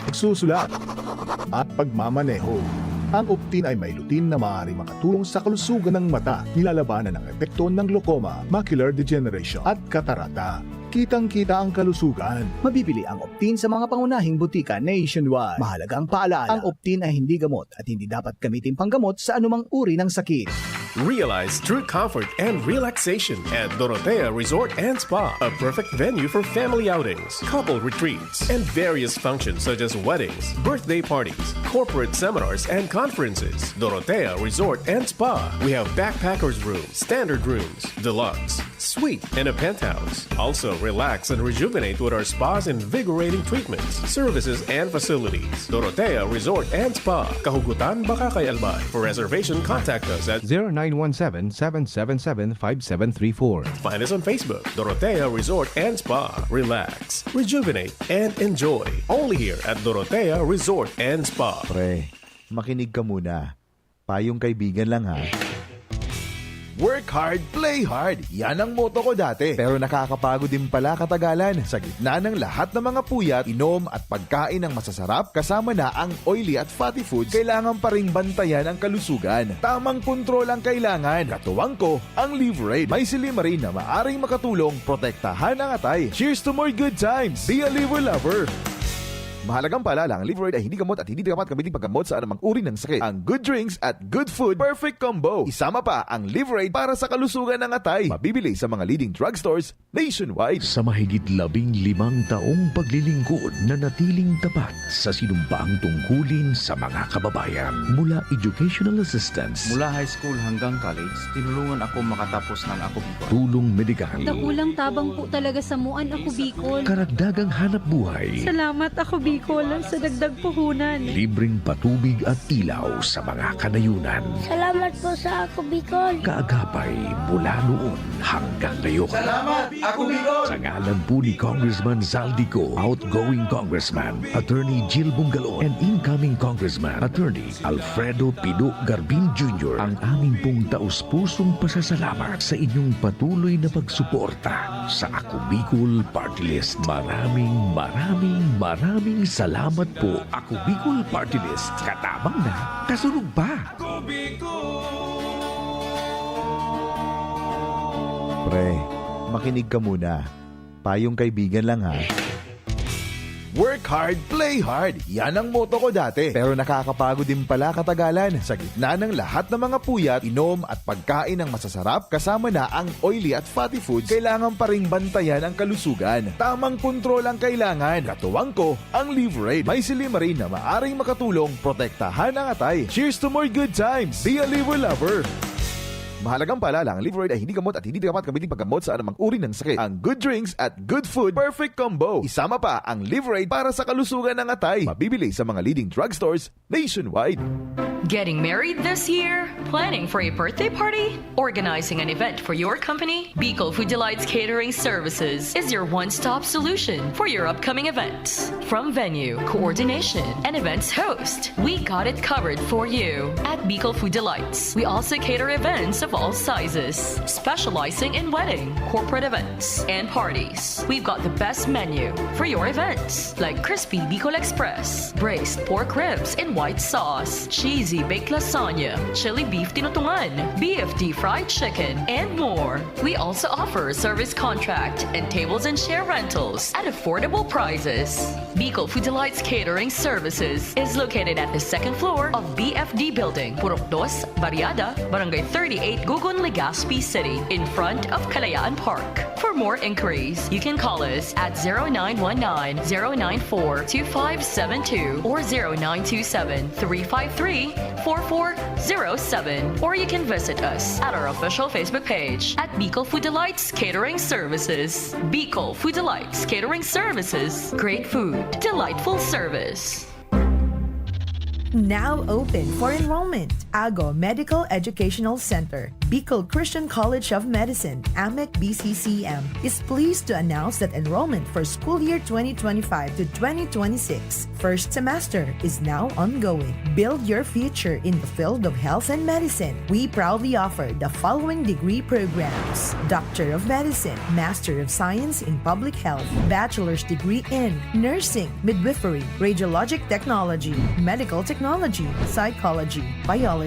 [SPEAKER 11] pagsusulat, at pagmamaneho. Ang Optin ay may lutein na maaari makatulong sa kalusugan ng mata, nilalabanan ng epekto ng glaucoma, macular degeneration at katarata. Kitang-kita ang kalusugan.
[SPEAKER 12] Mabibili ang Optin sa mga pangunahing butika nationwide. Mahalagang paalala, ang Optin ay hindi gamot at hindi dapat gamitin panggamot sa anumang uri ng sakit.
[SPEAKER 6] Realize true comfort and relaxation at Dorotea Resort and Spa, a perfect venue for family outings, couple retreats, and various functions such as weddings, birthday parties, corporate seminars, and conferences. Dorotea Resort and Spa. We have backpackers rooms, standard rooms, deluxe, suite, and a penthouse. Also, relax and rejuvenate with our spa's invigorating treatments, services, and facilities. Dorotea Resort and Spa, Kahugutan, Bakakay, Albay. For reservation, contact us at
[SPEAKER 10] 0917-777-5734.
[SPEAKER 6] Find us on Facebook, Dorotea Resort and Spa. Relax, rejuvenate, and enjoy. Only here at Dorotea Resort and Spa.
[SPEAKER 13] Pre, makinig ka muna. Payong kaibigan lang ha. Work hard, play hard. Yan ang motto ko dati. Pero nakakapagod din pala katagalan. Sa gitna ng lahat ng mga puyat, inom at pagkain ng masasarap, kasama na ang oily at fatty foods, kailangan pa ring bantayan ang kalusugan. Tamang kontrol ang kailangan. Katuwang ko, ang Liver Aid. May silimarin na maaring makatulong, protektahan ang atay. Cheers to more good times. Be a liver lover. Mahalagang paalala, ang Liveroid ay hindi gamot at hindi dapat gamitin paggamot sa anumang uri ng sakit. Ang good drinks at good food, perfect combo. Isama pa ang Liveroid para sa kalusugan ng atay. Mabibili sa mga leading drugstores nationwide.
[SPEAKER 14] Sa mahigit 15 taong paglilingkod na natiling tapat sa sinumpaang tungkulin sa mga kababayan. Mula educational assistance,
[SPEAKER 15] mula high school hanggang college, tinulungan ako makatapos ng Ako Bicol.
[SPEAKER 14] tulong medikal,
[SPEAKER 16] Dakulang tabang po talaga sa muan Ako Bicol.
[SPEAKER 14] karagdagang hanap buhay,
[SPEAKER 16] Salamat Ako Bicol sa dagdag puhunan.
[SPEAKER 14] libreng patubig at ilaw sa mga kanayunan.
[SPEAKER 16] Salamat po sa Ako Bicol.
[SPEAKER 14] Kaagapay mula noon hanggang ngayon.
[SPEAKER 4] Salamat, Ako Bicol!
[SPEAKER 14] Sa ngalan po ni Congressman Zaldico, outgoing Congressman, Attorney Jill Bungalon, and incoming Congressman, Attorney Alfredo Pido Garbin Jr., ang aming pong taus-pusong pasasalamat sa inyong patuloy na pagsuporta sa Ako Bicol Party List. Maraming salamat po, Ako Bicol Party List. Katabang na, kasunod pa.
[SPEAKER 13] Pre, makinig ka muna. Payong kaibigan lang ha. Work hard, play hard. Yan ang motto ko dati. Pero nakakapagod din pala katagalan. Sa gitna ng lahat ng mga puyat, inom at pagkain ng masasarap, kasama na ang oily at fatty foods, kailangan pa ring bantayan ang kalusugan. Tamang kontrol ang kailangan. Katuwang ko, ang Liveroid. May Silimarin na maaring makatulong protektahan ang atay. Cheers to more good times. Be a liver lover. Mahalagang paalala, ang Liveroid ay hindi gamot at hindi dapat gamitin paggamot sa anumang uri ng sakit. Ang good drinks at good food, perfect combo. Isama pa ang Liveroid para sa kalusugan ng atay. Mabibili sa mga leading drugstores nationwide.
[SPEAKER 17] Getting married this year? Planning for a birthday party? Organizing an event for your company? Bicol Food Delights Catering Services is your one-stop solution for your upcoming events. From venue, coordination, and events host, we got it covered for you. At Bicol Food Delights, we also cater events of all sizes, specializing in wedding, corporate events, and parties. We've got the best menu for your events, like crispy Bicol Express, braised pork ribs in white sauce, cheesy baked lasagna, chili beef tinutungan, BFD fried chicken, and more. We also offer service contract and tables and chair rentals at affordable prices. Bicol Food Delights Catering Services is located at the second floor of BFD Building, Purok 2, Barriada, Barangay 38, Gugun, Legazpi City, in front of Kalayaan Park. For more inquiries, you can call us at 0919-094-2572 or 0927-353-4407, or you can visit us at our official Facebook page at Bicol Food Delights Catering Services. Bicol Food Delights Catering Services. Great food, delightful service.
[SPEAKER 9] Now open for enrollment. AGO Medical Educational Center, Bicol Christian College of Medicine, AMEC BCCM, is pleased to announce that enrollment for school year 2025 to 2026 first semester is now ongoing. Build your future in the field of health and medicine. We proudly offer the following degree programs: Doctor of Medicine, Master of Science in Public Health, Bachelor's degree in Nursing, Midwifery, Radiologic Technology, Medical Technology, Psychology, Biology,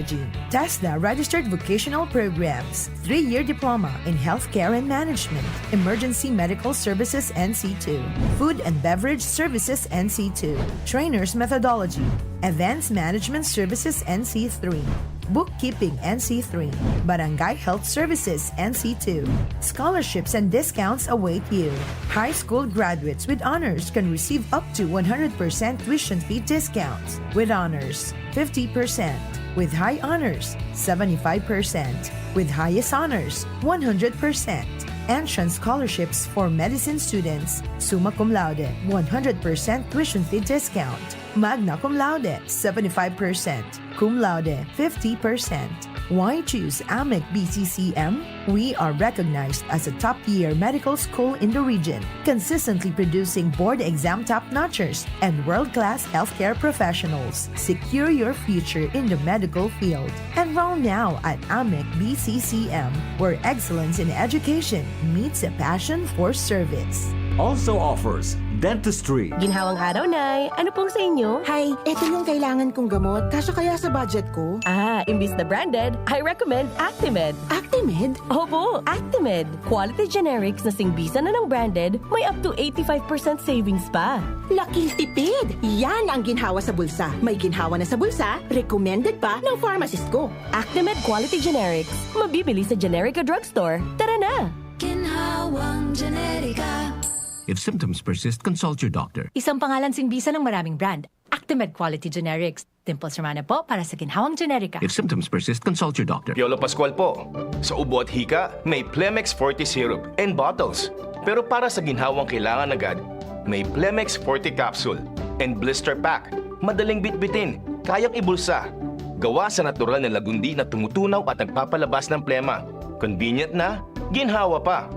[SPEAKER 9] TESDA registered vocational programs, 3-year diploma in healthcare and management, emergency medical services NC2, food and beverage services NC2, trainers methodology, events management services NC3, bookkeeping NC3, barangay health services NC2. Scholarships and discounts await you. High school graduates with honors can receive up to 100% tuition fee discounts. With honors, 50%. With high honors, 75%. With highest honors, 100%. Entrance scholarships for medicine students, summa cum laude, 100% tuition fee discount. Magna cum laude, 75%. Cum laude, 50%. Why choose AMEC BCCM? We are recognized as a top-tier medical school in the region, consistently producing board exam top-notchers and world-class healthcare professionals. Secure your future in the medical field. Enroll now at AMEC BCCM, where excellence in education meets a passion for service.
[SPEAKER 4] Also offers
[SPEAKER 18] Dentistry.
[SPEAKER 19] Ginhawang araw, Nay. Ano pong sa inyo?
[SPEAKER 20] Hi, eto yung kailangan kong gamot. Kasya kaya sa budget ko?
[SPEAKER 19] Imbis na branded, I recommend Actimed.
[SPEAKER 20] Actimed?
[SPEAKER 19] Opo, Actimed. Quality generics na singbisa na ng branded, may up to 85% savings pa.
[SPEAKER 20] Laking tipid! Yan ang ginhawa sa bulsa. May ginhawa na sa bulsa, recommended pa ng pharmacist ko.
[SPEAKER 19] Actimed Quality Generics. Mabibili sa Generica Drugstore. Tara na!
[SPEAKER 21] Ginhawang Generica.
[SPEAKER 4] If symptoms persist, consult your doctor.
[SPEAKER 22] Isang pangalan singbisa ng maraming brand. Actimed Quality Generics. Dimples Romana po para sa Ginhawang Generica.
[SPEAKER 4] If symptoms persist, consult your doctor.
[SPEAKER 23] Piolo Pascual po. Sa ubo at hika, may Plemex Forte Syrup and bottles. Pero para sa ginhawang kailangan agad, may Plemex Forte Capsule and Blister Pack. Madaling bitbitin, kayang ibulsa. Gawa sa natural na lagundi na tumutunaw at nagpapalabas ng plema. Convenient na, ginhawa pa.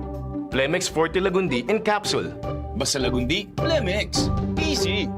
[SPEAKER 23] Plemex Forte Lagundi in Capsule. Basta Lagundi, Plemex. Easy!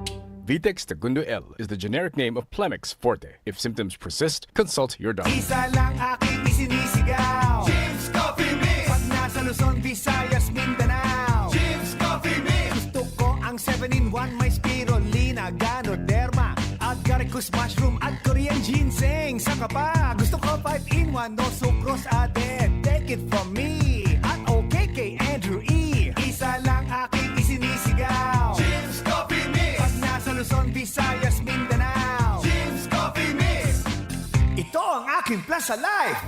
[SPEAKER 6] Vitex Segundo L is the generic name of Plemex Forte. If symptoms persist, consult your doctor.
[SPEAKER 24] Isa lang aking isinisigaw. Jim's Coffee Mix. Pag nasa Luzon, Visayas, Mindanao. Jim's Coffee Mix. Gusto ko ang 7-in-1. May spirulina, ganoderma, at garicus mushroom at Korean ginseng. Saka pa, gusto ko 5-in-1. No sucrose added. Take it from me. At okay kay Andrew E. Isa lang aking isinisigaw. Jim's Coffee Mix. Pag nasa Luzon, Visayas, Mindanao. Jim's Coffee Mix. Ito ang aking plus sa life.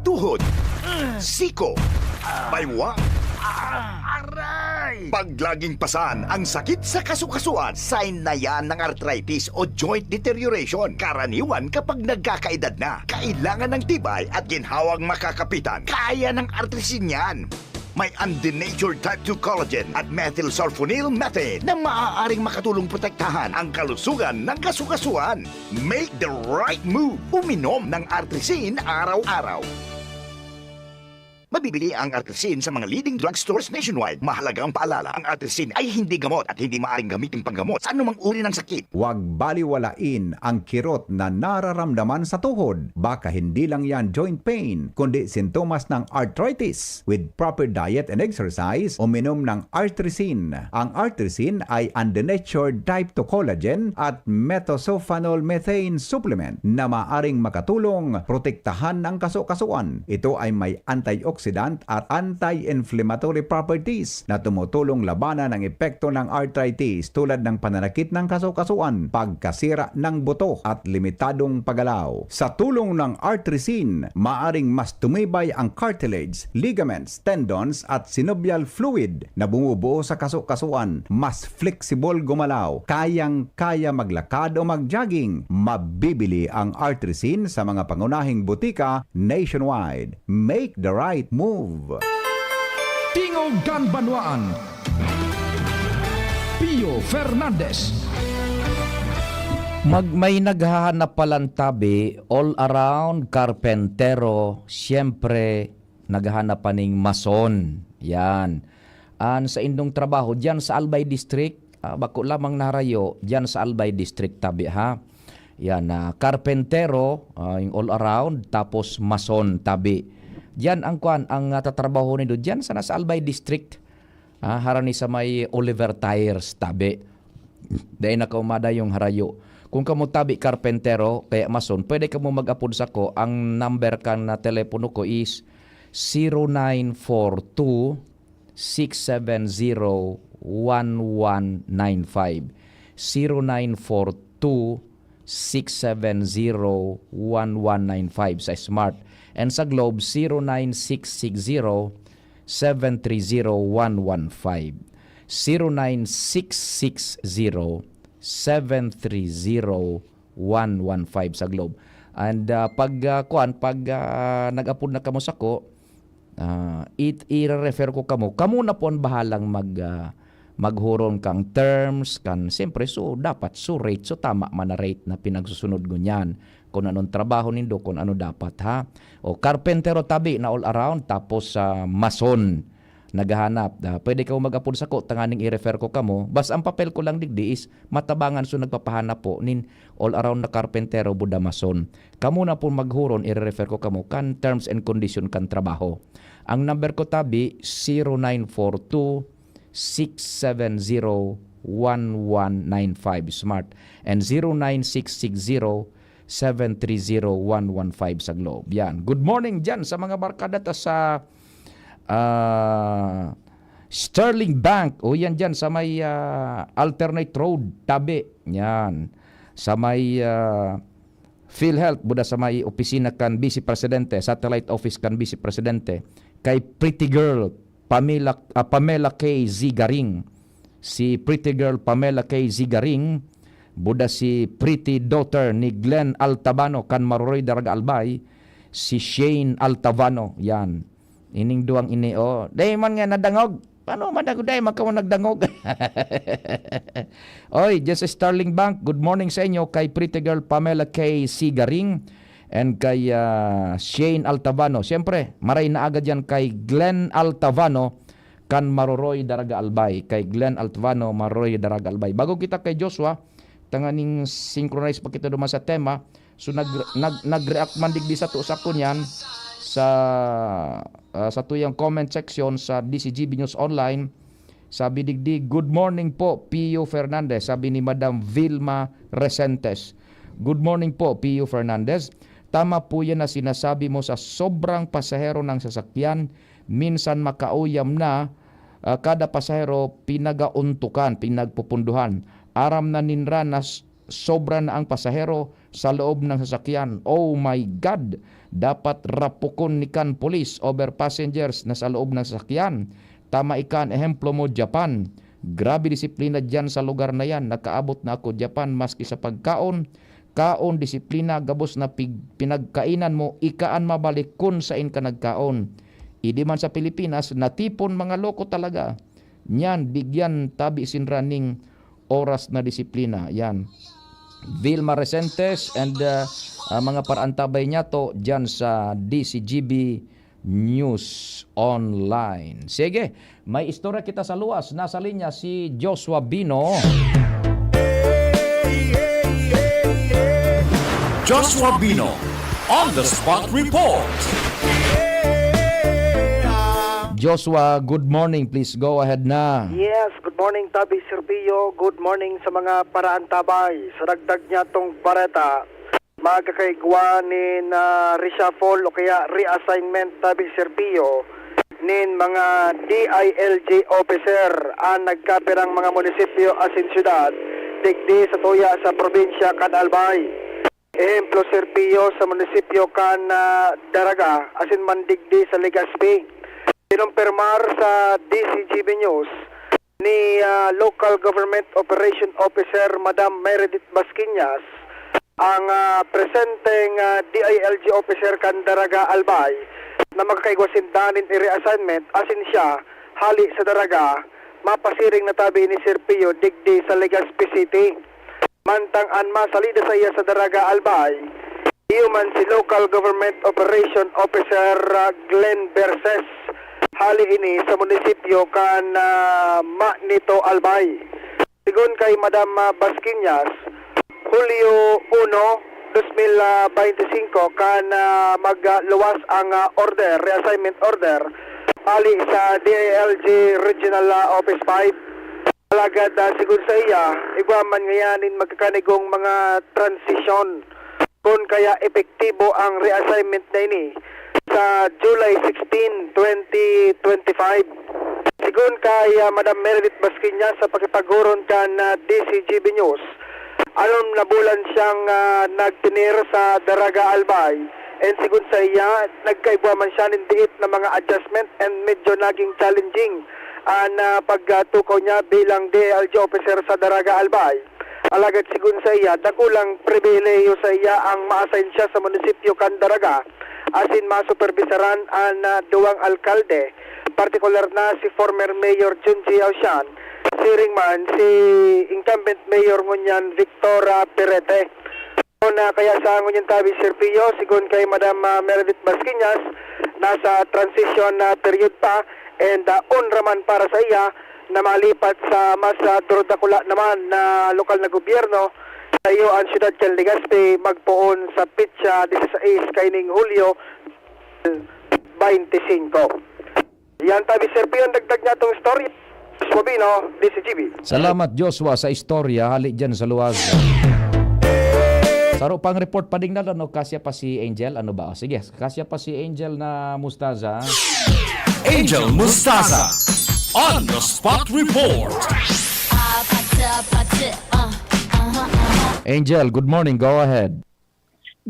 [SPEAKER 25] Tuhod, siko, baywang, aray! Pag laging pasan ang sakit sa kasukasuan, sign na yan ng arthritis o joint deterioration. Karaniwan kapag nagkakaedad na, kailangan ng tibay at ginhawang makakapitan. Kaya ng artrisin yan. May undenatured type 2 collagen at methylsulfonyl methane na maaaring makatulong protektahan ang kalusugan ng kasukasuan. Make the right move. Uminom ng artrisin araw-araw. Mabibili ang artrisin sa mga leading drugstores nationwide. Mahalagang paalala, ang artrisin ay hindi gamot at hindi maaaring gamitin panggamot sa anumang uri ng sakit.
[SPEAKER 26] Huwag baliwalain ang kirot na nararamdaman sa tuhod. Baka hindi lang yan joint pain, kundi sintomas ng arthritis. With proper diet and exercise, uminom ng artrisin. Ang artrisin ay undenatured type 2 collagen at methylsulfonyl methane supplement na maaaring makatulong protektahan ang kasukasuan. Ito ay may antioxidant at anti-inflammatory properties na tumutulong labanan ang epekto ng arthritis tulad ng pananakit ng kasukasuan, pagkasira ng buto at limitadong paggalaw. Sa tulong ng artrisin, maaring mas tumibay ang cartilage, ligaments, tendons at synovial fluid na bumubuo sa kasukasuan, mas flexible gumalaw, kayang-kaya maglakad o mag-jogging. Mabibili ang artrisin sa mga pangunahing butika nationwide. Make the right move.
[SPEAKER 1] Tingog Ganbanwaan. Pio Fernandez.
[SPEAKER 2] May naghahanap palang tabi, all around, karpentero, siyempre, naghahanap pa ning mason. Yan. Sa indong trabaho, dyan sa Albay District, bako lamang narayo, dyan sa Albay District tabi ha. Yan, karpentero, yung all around, tapos mason tabi. Diyan ang tatrabaho nido diyan sa nasa Albay District. Harani sa may Oliver Tires tabi. Dahil nakaumada yung harayo. Kung kamo tabi karpentero kaya mason, pwede kamo mag-upload sa ko. Ang number kan na telepono ko is 0942-670-1195. 0942-670-1195 sa Smart. And sa Globe, 09660-730-115. 09660-730-115 sa Globe. And pag nag-upload na kamo sa ko, i-refer ko kamo na po ang bahalang maghuron kang terms, siyempre, so dapat, rate, tama man na rate na pinagsusunod ngunyan. Kung anong trabaho nindo, kung ano dapat ha. O karpentero tabi na all around, tapos mason naghahanap. Pwede ka mag-upload sa ko, tanganing i-refer ko kamo. Bas ang papel ko lang digdi is matabangan so nagpapahanap po nin all around na karpentero buda mason. Kamo na po maghuron, i-refer ko kamo kan terms and condition kan trabaho. Ang number ko tabi 0942 0917-670-1195 Smart and 09660-730-115 sa Globe. Yan. Good morning dyan sa mga barkada ta sa Sterling Bank. O yan dyan sa may alternate road, tabi. Yan. Sa may PhilHealth, buda sa may opisina kan Vice Presidente, satellite office kan Vice Presidente, kay Pretty Girl Pamela K. Zigaring. Si Pretty Girl Pamela K. Zigaring, buda si Pretty Daughter ni Glenn Altavano kan Maruroy Daraga Albay, si Shane Altavano. Yan. Ining duang ini day man nga nadangog. Paano madangog day magkaw nagdangog? Oy, just Sterling Bank. Good morning sa inyo kay Pretty Girl Pamela K. Zigaring and kay Shane Altavano. Siyempre, maray na agad yan kay Glenn Altavano kan Maruroy Daraga Albay. Kay Glenn Altavano, Maruroy Daraga Albay. Bago kita kay Joshua, tanganing synchronize pa kita duman sa tema. So nag-react man digdi sa to sa kunyan sa tuyang comment section sa DCGB News Online. Sabi digdi, good morning po Pio Fernandez. Sabi ni Madam Vilma Resentes. Good morning po Pio Fernandez. Tama po yan na sinasabi mo sa sobrang pasahero ng sasakyan. Minsan makauyam na kada pasahero pinagauntukan, pinagpupunduhan. Aram na ninra na sobra na ang pasahero sa loob ng sasakyan. Oh my God! Dapat rapukon ni kan police over passengers na sa loob ng sasakyan. Tama ikan, ehemplo mo Japan. Grabe disiplina dyan sa lugar na yan. Nakaabot na ako Japan maski sa pagkaon. Kaon, disiplina, gabos na pinagkainan mo, ikaan mabalik kun sa in ka nagkaon. Idi man sa Pilipinas, natipon mga loko talaga. Nyan, bigyan tabi sinraning oras na disiplina. Yan. Vilma Resentes and mga parantabay niya to dyan sa DCGB News Online. Sige, may istorya kita sa luwas. Nasa linya si Joshua Bino.
[SPEAKER 4] Joshua Bino on the spot report.
[SPEAKER 2] Joshua, good morning. Please go ahead na.
[SPEAKER 3] Yes, good morning Tabi Serbio. Good morning sa mga paraantabay. Sa dagdag niya tong bareta, magkakaigwa ni reshuffle o kaya reassignment Tabi Serbio nin mga DILG officer ang nagkapirang mga munisipyo asin syudad digdi sa tuya sa probinsya kan Albay. Ehemplo Serbio sa munisipyo kan Daraga asin man digdi sa Legazpi. Pinumpirmar sa DCGB News ni Local Government Operation Officer Madam Meredith Basquinas ang presenteng DILG Officer kan Daraga Albay na magkakaigwasindanin i-reassignment asin siya hali sa Daraga mapasiring na tabi ni Sir Pio digdi sa Legazpi City. Mantang anma salida sa iya sa Daraga Albay, human si Local Government Operation Officer Glenn Berses hali ini sa munisipyo kan Magnito Albay. Sigun kay Madam Basquinas, Hulyo 1, 2025 kan magluwas ang reassignment order hali sa DILG Regional Office 5. Alagad sigun sa iya, igwaman ngayanin magkakanigong mga transition kung kaya epektibo ang reassignment na ini sa July 16, 2025. Sigun kay Madam Meredith Basquinas sa pakipaguron kan DCGB News, alam na bulan siyang nagtinir sa Daraga Albay. And sigun sa iya, nagkaibwa man siya nindiit na mga adjustment and medyo naging challenging na pagtukaw niya bilang DLG officer sa Daraga Albay. Alagad sigun sa iya, dakulang pribileyo sa iya ang ma-assign siya sa munisipyo kan Daraga asin masuperbisaran ang duwang alkalde, partikular na si former Mayor Junji Ausian, siring man si incumbent Mayor ngunyan Victoria Perete. Kaya sa ngunyan Tabi Serpillo, sigun kay Madam Meredith Basquinas, nasa transition period pa and unraman para sa iya na malipat sa mas durudakula naman na lokal na gobyerno sa iyo ang siyudad kan Legazpi magpuon sa pitsa 16 kaining Hulyo 25. Yan Tabi Serpio ang dagdag niya itong story. Swabino, DCGB.
[SPEAKER 2] Salamat Joshua sa istorya. Hali dyan sa luwas. Saro pang report pa ding na no, kasya pa si Angel. Ano ba? Sige, kasya pa si Angel na Mustaza.
[SPEAKER 4] Angel Mustaza on the spot report.
[SPEAKER 2] Angel, good morning. Go ahead.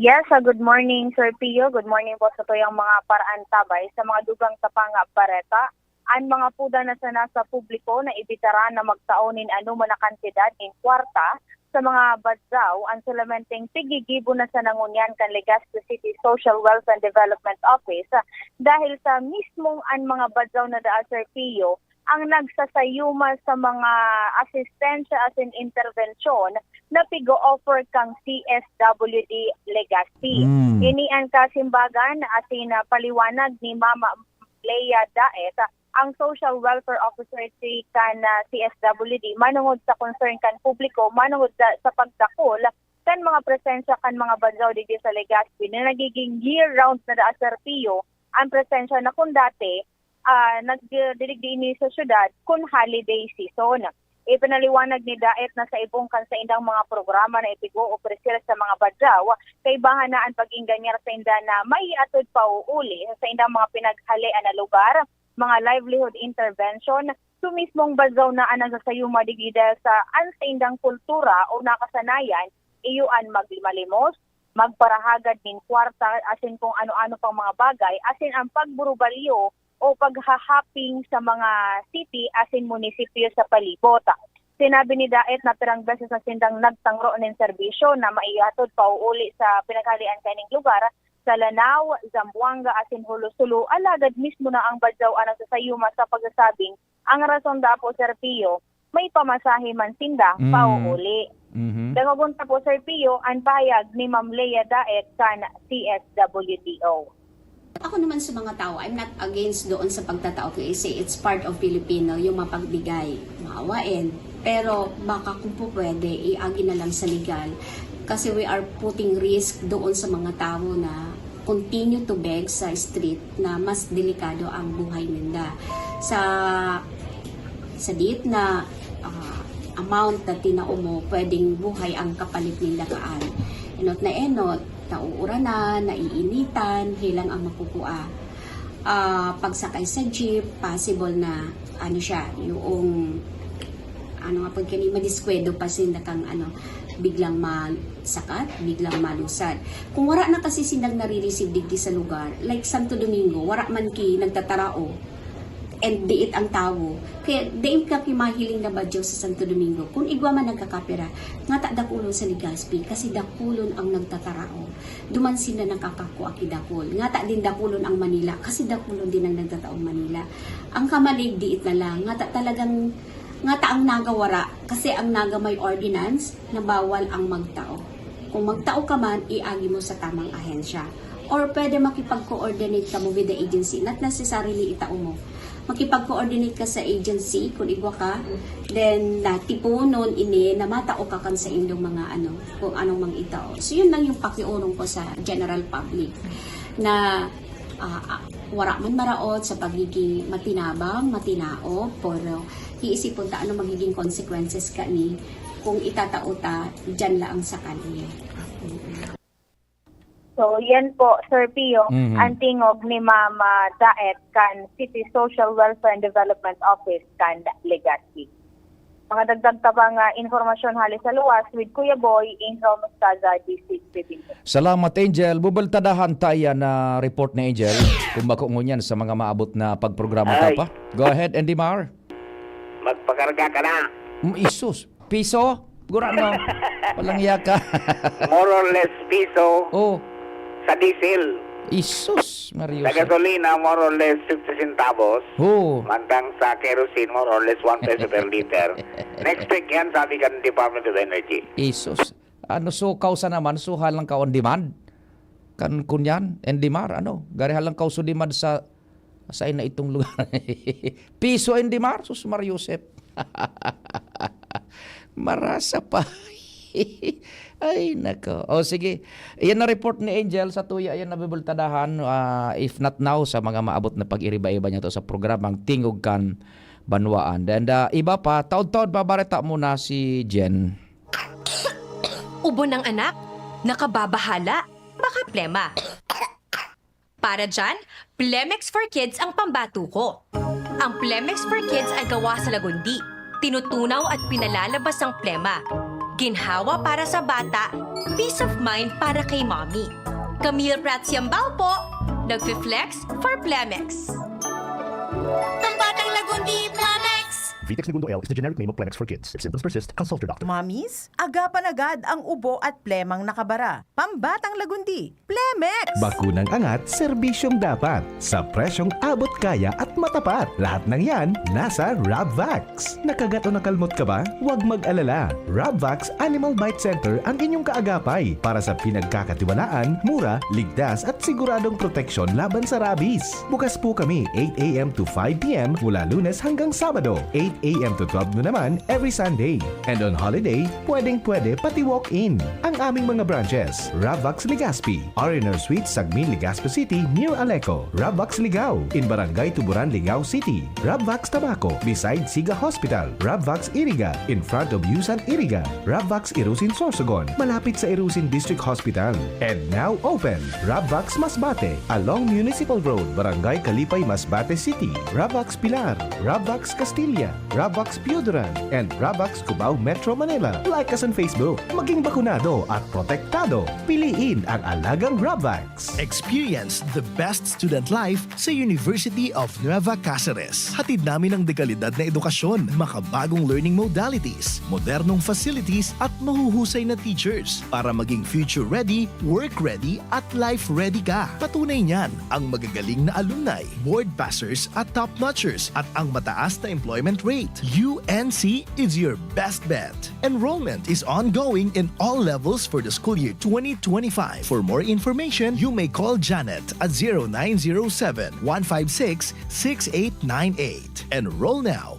[SPEAKER 5] Yes, good morning Sir Pio. Good morning po sa tuyang mga paraan tabay sa mga dugang tapanga bareta. Ang mga puda na sa nasa publiko na ibitaran na magtaonin anuman na kantidad in kwarta sa mga badzaw ang sulamenteng tigigibo na sa nangunyan kan Legazpi City Social Welfare and Development Office dahil sa mismong ang mga badzaw na daa Sir Pio ang nagsasayuma sa mga asistensya as in intervensyon na pigo-offer kang CSWD Legazpi. Inian kasimbagan atin paliwanag ni Mama Leia Daet, ang Social Welfare Officer si kan CSWD manungod sa concern kan publiko, manungod sa pagdakol kan mga presensya kan mga badyaw dito sa Legazpi na nagiging year-round na daa Sir Pio ang presensya na kung dati nagdiligdini sa syudad kung holiday season. Ipinaliwanag ni Daet na sa ibong kan sa indang mga programa na ipigo o presir sa mga badyaw, kay bahanaan paging ganyan sa inda na may atod pa uuli sa indang mga pinaghalian na lugar, mga livelihood intervention, sumismong badyaw na anang sa sayuma digida sa ansaindang kultura o nakasanayan, iyuan maglimalimos, magparahagad din kwarta, asin kung ano-ano pang mga bagay, asin ang pagburubalyo o paghahapping sa mga city asin munisipyo sa palibot. Sinabi ni Daet na pirang beses na sindang nagtangro ng serbisyo na maiatod pa uuli sa pinaghalian kaning lugar sa Lanao, Zamboanga asin Hulusulu, alagad mismo na ang badyaw anang sa sayuma sa pagsasabing ang rason dapo Sir Pio may pamasahe man sinda pa uuli. Dangagunta po Sir Pio ang pahayag ni Ma'am Leia Daet kan CSWDO.
[SPEAKER 7] Ako naman sa mga tao, I'm not against doon sa pagtatao kasi it's part of Filipino, yung mapagbigay, maawain. Pero baka kung po pwede, iagi na lang sa legal. Kasi we are putting risk doon sa mga tao na continue to beg sa street na mas delikado ang buhay nila. Sa diit na amount na tinao mo, pwedeng buhay ang kapalit nila kaan. Enot na enot, nauuranan, naiinitan, hilang ang makukuha. Pagsakay sa jeep, possible na ano siya, yung ano nga pag kanina madiskwedo pa sin kang biglang masakat, biglang malusad. Kung wala na kasi sinang nare-receive digdi sa lugar, like Santo Domingo, wala man ki nagtatarao, and diit ang tawo. Kaya diit ka mahiling na badyaw sa Santo Domingo. Kung igwa man nagkakapira, nga ta dakulon sa Legazpi kasi dakulon ang nagtatarao. Duman sila nakakakuha ki dakul. Nga ta din dakulon ang Manila kasi dakulon din ang nagtataong Manila. Ang kamalig diit na lang. Nga ta talagang nga ta ang nagawara kasi ang naga may ordinance na bawal ang magtao. Kung magtao ka man, iagi mo sa tamang ahensya. Or pwede makipag-coordinate ka mo with the agency. Not necessarily itao mo. Makipag-coordinate ka sa agency kung igwa ka, then tipunon ini na matao ka kan sa indong mga kung anong mang itao. So yun lang yung pakiulong ko sa general public na wara man maraot sa pagiging matinabang, matinao, pero iisipon ta ano magiging consequences ka ni kung itatao ta dyan lang sa kanya.
[SPEAKER 5] So, yan po, Sir Pio, ang tingog ni Mama Daet kan City Social Welfare and Development Office kan Legazpi. Mga dagdag tabang informasyon halis sa luwas with Kuya Boy, Angel Mustaza, District 15.
[SPEAKER 2] Salamat Angel. Bubaltadahan tayo na report ni Angel kung makungunyan sa mga maabot na pagprograma ta pa. Go ahead, Andy Mar.
[SPEAKER 8] Magpakarga ka na.
[SPEAKER 2] Isus, piso? Gurano. Walang yaka.
[SPEAKER 8] More or less piso.
[SPEAKER 2] Oh.
[SPEAKER 8] Sa diesel.
[SPEAKER 2] Isus, Mario.
[SPEAKER 8] Sa gasolina, more or less 50 centavos.
[SPEAKER 2] Oh.
[SPEAKER 8] Mantang sa kerosene, more or less 1 peso per liter. Next week yan, sabi ka ng Department of Energy.
[SPEAKER 2] Isus. So kausa naman, so halang ka on demand? Kan kunyan, and dimar, gari halang ka so demand sa ina itong lugar. Piso and dimar, sus Mario Josep. Marasa pa. Ay, nako. O sige, yan na report ni Angel sa tuya, yan nabibultadahan. If not now, sa mga maabot na pag-iriba-iba niya to sa programang Tingog Kan Banwaan. And iba pa, taod-taod babareta muna si Jen.
[SPEAKER 10] Ubo ng anak, nakababahala, baka plema. Para dyan, Plemex for Kids ang pambato ko. Ang Plemex for Kids ay gawa sa lagundi. Tinutunaw at pinalalabas ang plema. Ginhawa para sa bata, peace of mind para kay mommy. Camille Pratsiambao po, nagfi-flex for Plemex. Pambatang lagundi, Plemex!
[SPEAKER 11] Vitex Segundo L is the generic name of Plemex for kids. If symptoms persist, consult your doctor.
[SPEAKER 12] Mommies, agapan agad ang ubo at plemang nakabara. Pambatang lagundi, Plemex!
[SPEAKER 15] Bakunang angat, serbisyong dapat. Sa presyong abot kaya at matapat. Lahat ng yan, nasa Rabvax. Nakagat o nakalmot ka ba? Huwag mag-alala. Rabvax Animal Bite Center ang inyong kaagapay para sa pinagkakatiwalaan, mura, ligtas at siguradong proteksyon laban sa rabies. Bukas po kami 8 a.m. to 5 p.m. mula Lunes hanggang Sabado, 8 a.m. to 12 noon naman every Sunday. And on holiday, pwedeng-pwede pati walk-in. Ang aming mga branches, Rabvax Legazpi, R&R Suite, Sagmin, Legazpi City, near Aleco. Rabvax Ligao, in Barangay Tuburan, Ligao City. Rabvax Tabaco, beside Siga Hospital. Rabvax Iriga, in front of Yusan Iriga. Rabvax Irusin Sorsogon, malapit sa Irusin District Hospital. And now open, Rabvax Masbate, along Municipal Road, Barangay Kalipay, Masbate City. Rabvax Pilar, Rabvax Castilla, Rabvax Pioduran, and Rabvax Cubao Metro Manila. Like us on Facebook. Maging bakunado at protektado. Piliin ang alagang Rabvax.
[SPEAKER 16] Experience the best student life sa University of Nueva Cáceres. Hatid namin ang dekalidad na edukasyon, makabagong learning modalities, modernong facilities at mahuhusay na teachers para maging future ready, work ready at life ready ka. Patunay niyan ang magagaling na alumni, board passers at top-notchers at ang mataas na employment rate. UNC is your best bet. Enrollment is ongoing in all levels for the school year 2025. For more information, you may call Janet at 0907-156-6898. Enroll now.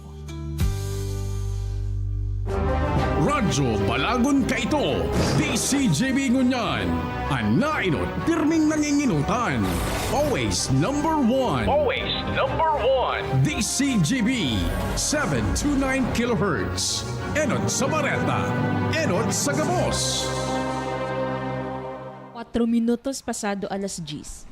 [SPEAKER 1] Radyo Balagon ka ito, DCGB Ngunyan, ang nainot, pirming nanginginutan. Always number one. Always number one. DCGB, 729 kHz. Enot sa Bareta, enot sa Gabos.
[SPEAKER 18] 4 minutos pasado alas 10.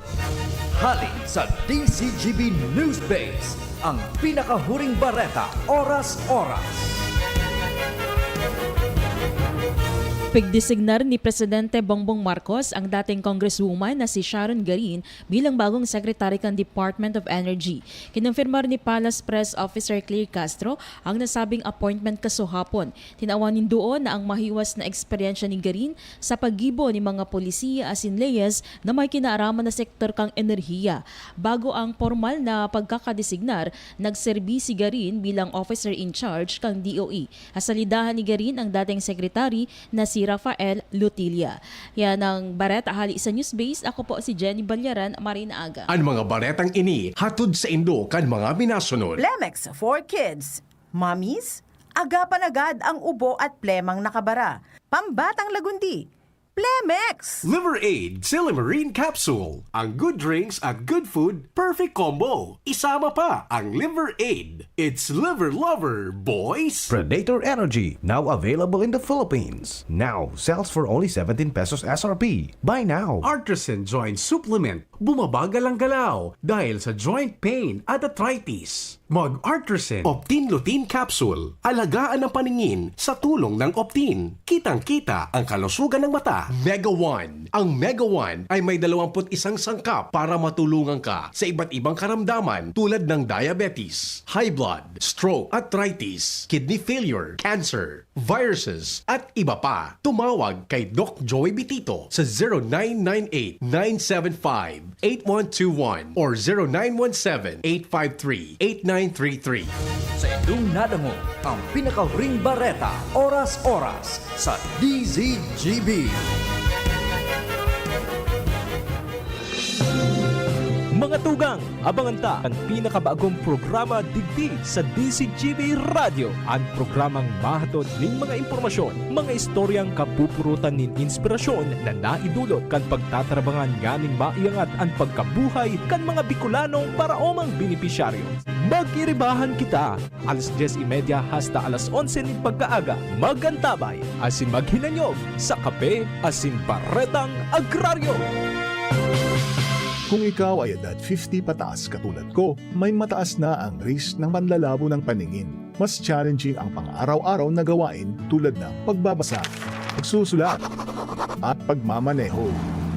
[SPEAKER 27] Hali sa DCGB News Base, ang pinakahuring bareta oras-oras.
[SPEAKER 22] Pigdesignar ni Presidente Bongbong Marcos ang dating Congresswoman na si Sharon Garin bilang bagong Secretary ng Department of Energy. Kinonfirmar ni Palace Press Officer Claire Castro ang nasabing appointment kasuhapon. Tinawanin doon na ang mahiwas na eksperyensya ni Garin sa paggibo ni mga polisiya asin leyes na may kinaaraman na sektor kang enerhiya. Bago ang formal na pagkakadesignar, nagserbi si Garin bilang officer in charge kang DOE. Asalidahan ni Garin ang dating sekretary na si Rafael Lutilla. Yan ang Bareta Hali sa Newsbase. Ako po si Jenny Balyaran, Marina Aga.
[SPEAKER 1] Ang mga baretang ini, hatod sa Indo kan mga binasunod.
[SPEAKER 12] Plemex for Kids. Mommies, agapan agad ang ubo at plemang nakabara. Pambatang lagundi, Plemex!
[SPEAKER 6] Liver Aid Silimarine Capsule. Ang good drinks at good food, perfect combo. Isama pa ang Liver Aid. It's liver lover, boys!
[SPEAKER 15] Predator Energy, now available in the Philippines. Now sells for only 17 pesos SRP. Buy now.
[SPEAKER 6] Artisan Joint Supplement. Bumabagal ang galaw dahil sa joint pain at arthritis. Mag-Artisan Optin Lutein Capsule. Alagaan ang paningin sa tulong ng Optin. Kitang-kita ang kalusugan ng mata.
[SPEAKER 1] Mega One. Ang Mega One ay may 21 sangkap para matulungan ka sa iba't ibang karamdaman tulad ng diabetes, high blood, stroke, arthritis, kidney failure, cancer, viruses, at iba pa. Tumawag kay Doc Joey Bitito sa 0998-975-8121 or 0917-853-8933.
[SPEAKER 27] Sa inyong nadango, ang pinakahuring bareta oras-oras sa DZGB.
[SPEAKER 28] Mga tugang, abangan ta ang pinakabagong programa digdi sa DCGB Radio. Ang programang mahatod ning mga impormasyon, mga istoryang kapupurutan nin inspirasyon na naidulot kan pagtatrabangan ganing maiangat ang pagkabuhay kan mga Bicolanong para omang benepisyaryo. Magkiribahan kita. Alas 10:30 hasta alas 11 ng pagkaaga. Magantabay, asin maghinanyog sa kape, asin paretang agraryo.
[SPEAKER 16] Kung ikaw ay edad 50 pataas katulad ko, may mataas na ang risk ng panlalabo ng paningin. Mas challenging ang pang-araw-araw na gawain tulad ng pagbabasa, pagsusulat, at pagmamaneho.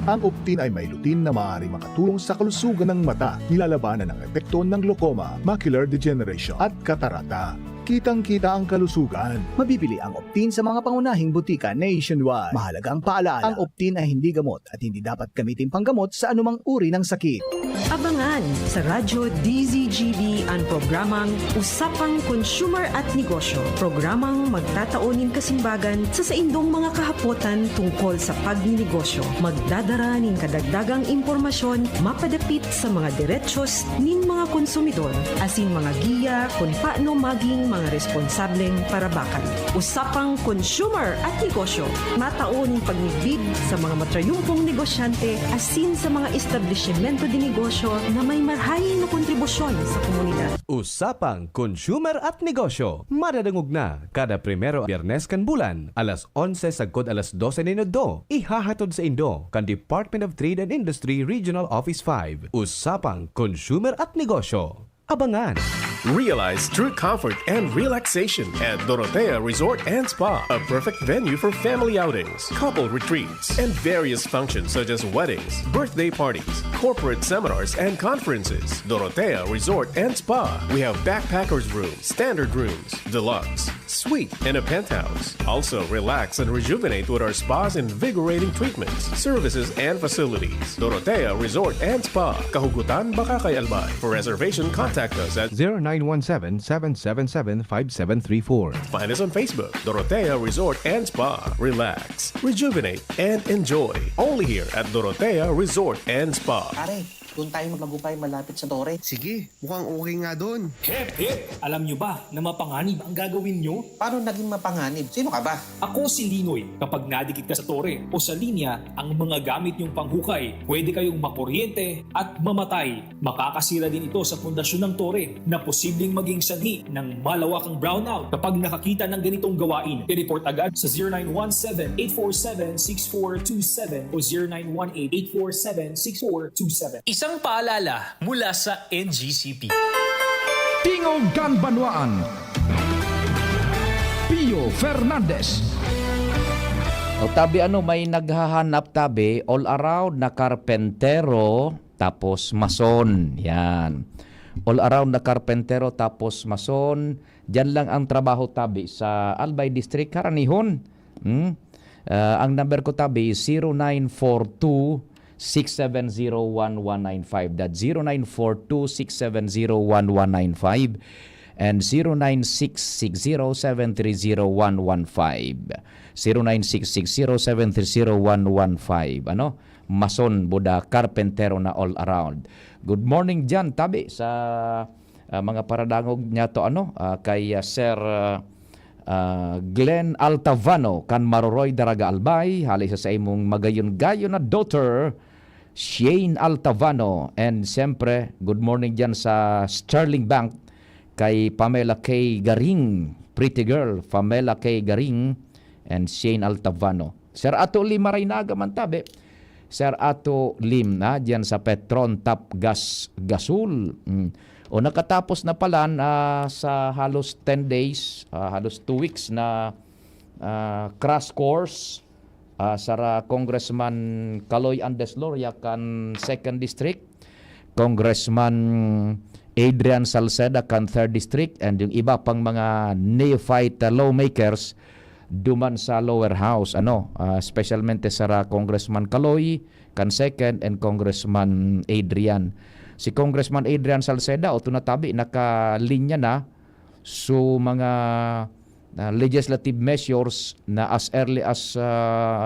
[SPEAKER 16] Ang Optin ay may lutin na maaari makatulong sa kalusugan ng mata, nilalabanan ang epekto ng glaucoma, macular degeneration at katarata. Kitang-kita ang kalusugan.
[SPEAKER 11] Mabibili ang Optin sa mga pangunahing butika nationwide. Mahalagang paalala, ang Optin ay hindi gamot at hindi dapat gamitin panggamot sa anumang uri ng sakit.
[SPEAKER 9] Abangan sa Radyo DZGB ang programang Usapang Consumer at Negosyo. Programang magtataunin kasimbagan sa saindong mga kahapotan tungkol sa pagninegosyo. Magdadara nin kadagdagang impormasyon mapadapit sa mga diretsyon nin mga konsumidor asin mga giya kung paano maging mga responsableng parabakan. Usapang Consumer at Negosyo. Mataunin pagnigbib sa mga matrayumpong negosyante asin sa mga establishmento di negosyo na may marhayin na kontribusyon sa komunidad.
[SPEAKER 28] Usapang Consumer at Negosyo. Madadangog na kada primero Biyernes kan bulan, alas 11 sagkod alas 12 minuto. Ihahatod sa Indo kan Department of Trade and Industry Regional Office 5. Usapang Consumer at Negosyo. Abangan!
[SPEAKER 6] Realize true comfort and relaxation at Dorotea Resort and Spa, a perfect venue for family outings, couple retreats, and various functions such as weddings, birthday parties, corporate seminars, and conferences. Dorotea Resort and Spa. We have backpackers rooms, standard rooms, deluxe, suite, and a penthouse. Also, relax and rejuvenate with our spa's invigorating treatments, services, and facilities. Dorotea Resort and Spa, Kahugutan, Bakakay, Albay. For reservation, contact us at
[SPEAKER 15] 0917-777-5734.
[SPEAKER 6] Find us on Facebook, Dorotea Resort and Spa. Relax, rejuvenate, and enjoy. Only here at Dorotea Resort and Spa.
[SPEAKER 13] Pare, doon tayo maglagumpay malapit sa Tore.
[SPEAKER 24] Sige, mukhang okay nga doon.
[SPEAKER 4] Hep, hep! Alam nyo ba na mapanganib ang gagawin nyo?
[SPEAKER 13] Paano naging mapanganib? Sino ka ba?
[SPEAKER 4] Ako si Linoy. Kapag nadikit ka sa tore o sa linya, ang mga gamit nyong panghukay, pwede kayong makuryente at mamatay. Makakasira din ito sa pundasyon ng tore na posibleng maging sanhi ng malawakang brownout. Kapag nakakita ng ganitong gawain, i-report agad sa 0917-847-6427 o 0918-847-6427. Isang paalala mula sa NGCP.
[SPEAKER 1] Tingog Ganbanwaan. Pio Fernandez.
[SPEAKER 2] O tabi may naghahanap tabi all around na karpentero tapos mason. Yan. All around na karpentero tapos mason. Diyan lang ang trabaho tabi sa Albay District Karanihon. Ang number ko tabi 0942-670-1195. That's 0942-670-1195 and 09660730-115. 09660730-115. Mason, Buda, Carpentero na all around. Good morning dyan, tabi, sa mga paradangog niya to, kay Sir Glenn Altavano, kan Maroroy Daraga Albay, halisa sa imong magayon-gayon na daughter, Shane Altavano. And siyempre, good morning dyan sa Sterling Bank, kay Pamela K. Garing, pretty girl, Pamela K. Garing, and Shane Altavano. Sir Ato Lim Maraynaga man tabi. Sir Ato Lim dyan sa Petron Tap Gasul. O nakatapos na pala sa halos 10 days, halos 2 weeks na crash course sa Congressman Kaloy Andesloria kan 2nd District, Congressman Adrian Salceda kan 3rd District, and yung iba pang mga neophyte lawmakers duman sa lower house, specialmente sa Congressman Kaloy kan 2nd and Congressman Adrian. Si Congressman Adrian Salceda tunatabi nakalinya na so mga legislative measures na as early as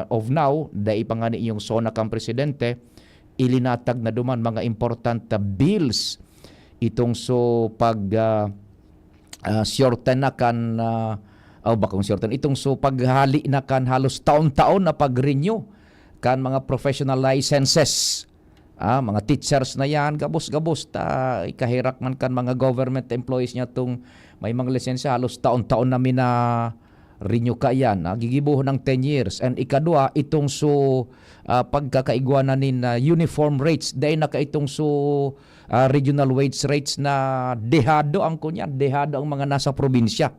[SPEAKER 2] of now dai pa nga ni yung sona kang presidente ilinatag na duman mga important bills itong so pag shorten na kan itong so paghali na kan halos taon-taon na pag-renew kan mga professional licenses Mga teachers na yan, gabos-gabos, ikahirak man kan mga government employees niya tung may mga lisensya, halos taon-taon namin na renew ka yan. Gigibuho ng 10 years. And ikadua, itong pagkakaiguanan nin uniform rates, dahil naka itong regional wage rates na dehado ang kunyan, dehado ang mga nasa probinsya.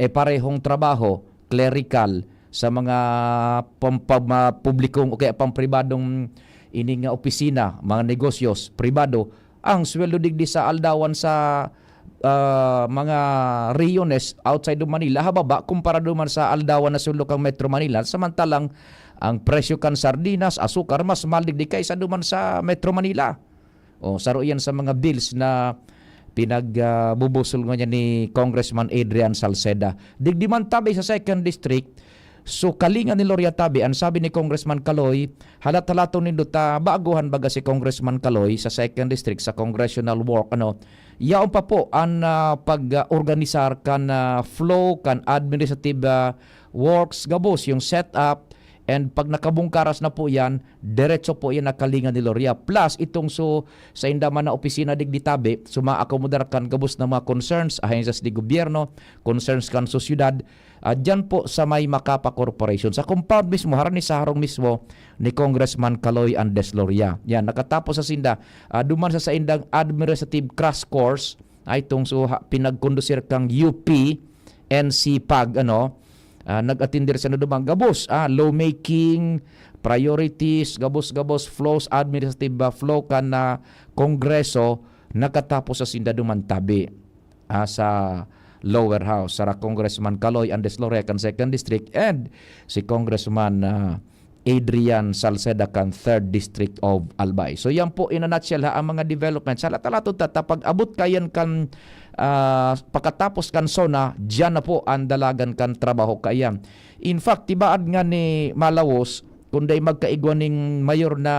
[SPEAKER 2] Parehong trabaho, clerical, sa mga publikong o kaya pampribadong ining opisina, mga negosyos, pribado, ang sweldo digdi sa aldawan sa mga regiones outside of Manila hababa kumpara duman sa aldawan na sulok ang Metro Manila, samantalang ang presyo kan sardinas, asukar mas mahal digdi kaysa duman sa Metro Manila. Saro yan sa mga bills na pinagbubusol nga ni Congressman Adrian Salceda. Digdi man tabi sa 2nd District, so kalinga ni Loria Tabi, ang sabi ni Congressman Caloy, halat-halato nindo ta baaguhan baga si Congressman Caloy sa 2nd District sa congressional work, yaon pa po ang pag-organisar kan flow, kan administrative works, gabos, yung setup, and pag nakabungkaras na po yan, diretso po yan nakalinga ni Loria. Plus, itong sa indaman na opisina digdi Tabi, sumaakomodar kan gabos na mga concerns, ahensas di gobyerno, concerns kan sosyudad, dyan po sa may Macapa Corporation. Sa compound mismo, harani sa harong mismo ni Congressman Caloy Andes Loria. Yan, nakatapos sa sinda, duman sa indang administrative crash course, ay itong pinagkondusir kang UP, NCPAG, nag-attindir sa dumang gabos, lawmaking, priorities, gabos-gabos, flows, administrative flow kan na kongreso, nakatapos sa sinda duman Tabi sa lower house, sa Congressman Caloy Andes Loria kan 2nd District, and si Congressman Adrian Salceda kan 3rd District of Albay. So yan po in a nutshell ang mga developments. Sa lahat pag abot kayan kan pagkatapos kan SONA, dyan na po ang dalagan kan trabaho kayan. In fact, tibaad nga ni Malawos, kunday magkaigwan ng mayor na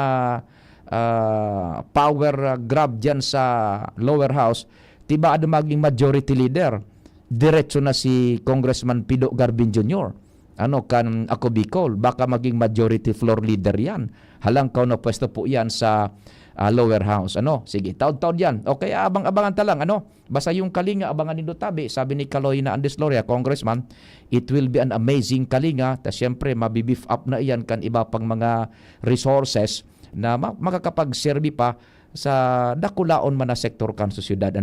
[SPEAKER 2] power grab dyan sa lower house, tibaad maging majority leader. Diretso na si Congressman Pido Garbin Jr. Kan ako Bicol, baka maging majority floor leader yan. Halang na pwesto po yan sa lower house. Sige, taon-taon yan. Okay, abang-abangan talang. Basta yung kalinga, abangan ni Tabi. Sabi ni Caloy na Andes Loria, Congressman, it will be an amazing kalinga. Ta siyempre, mabibeef up na yan kan iba pang mga resources na makakapag-serve pa sa dakulaon man na sektor kan sa syudad.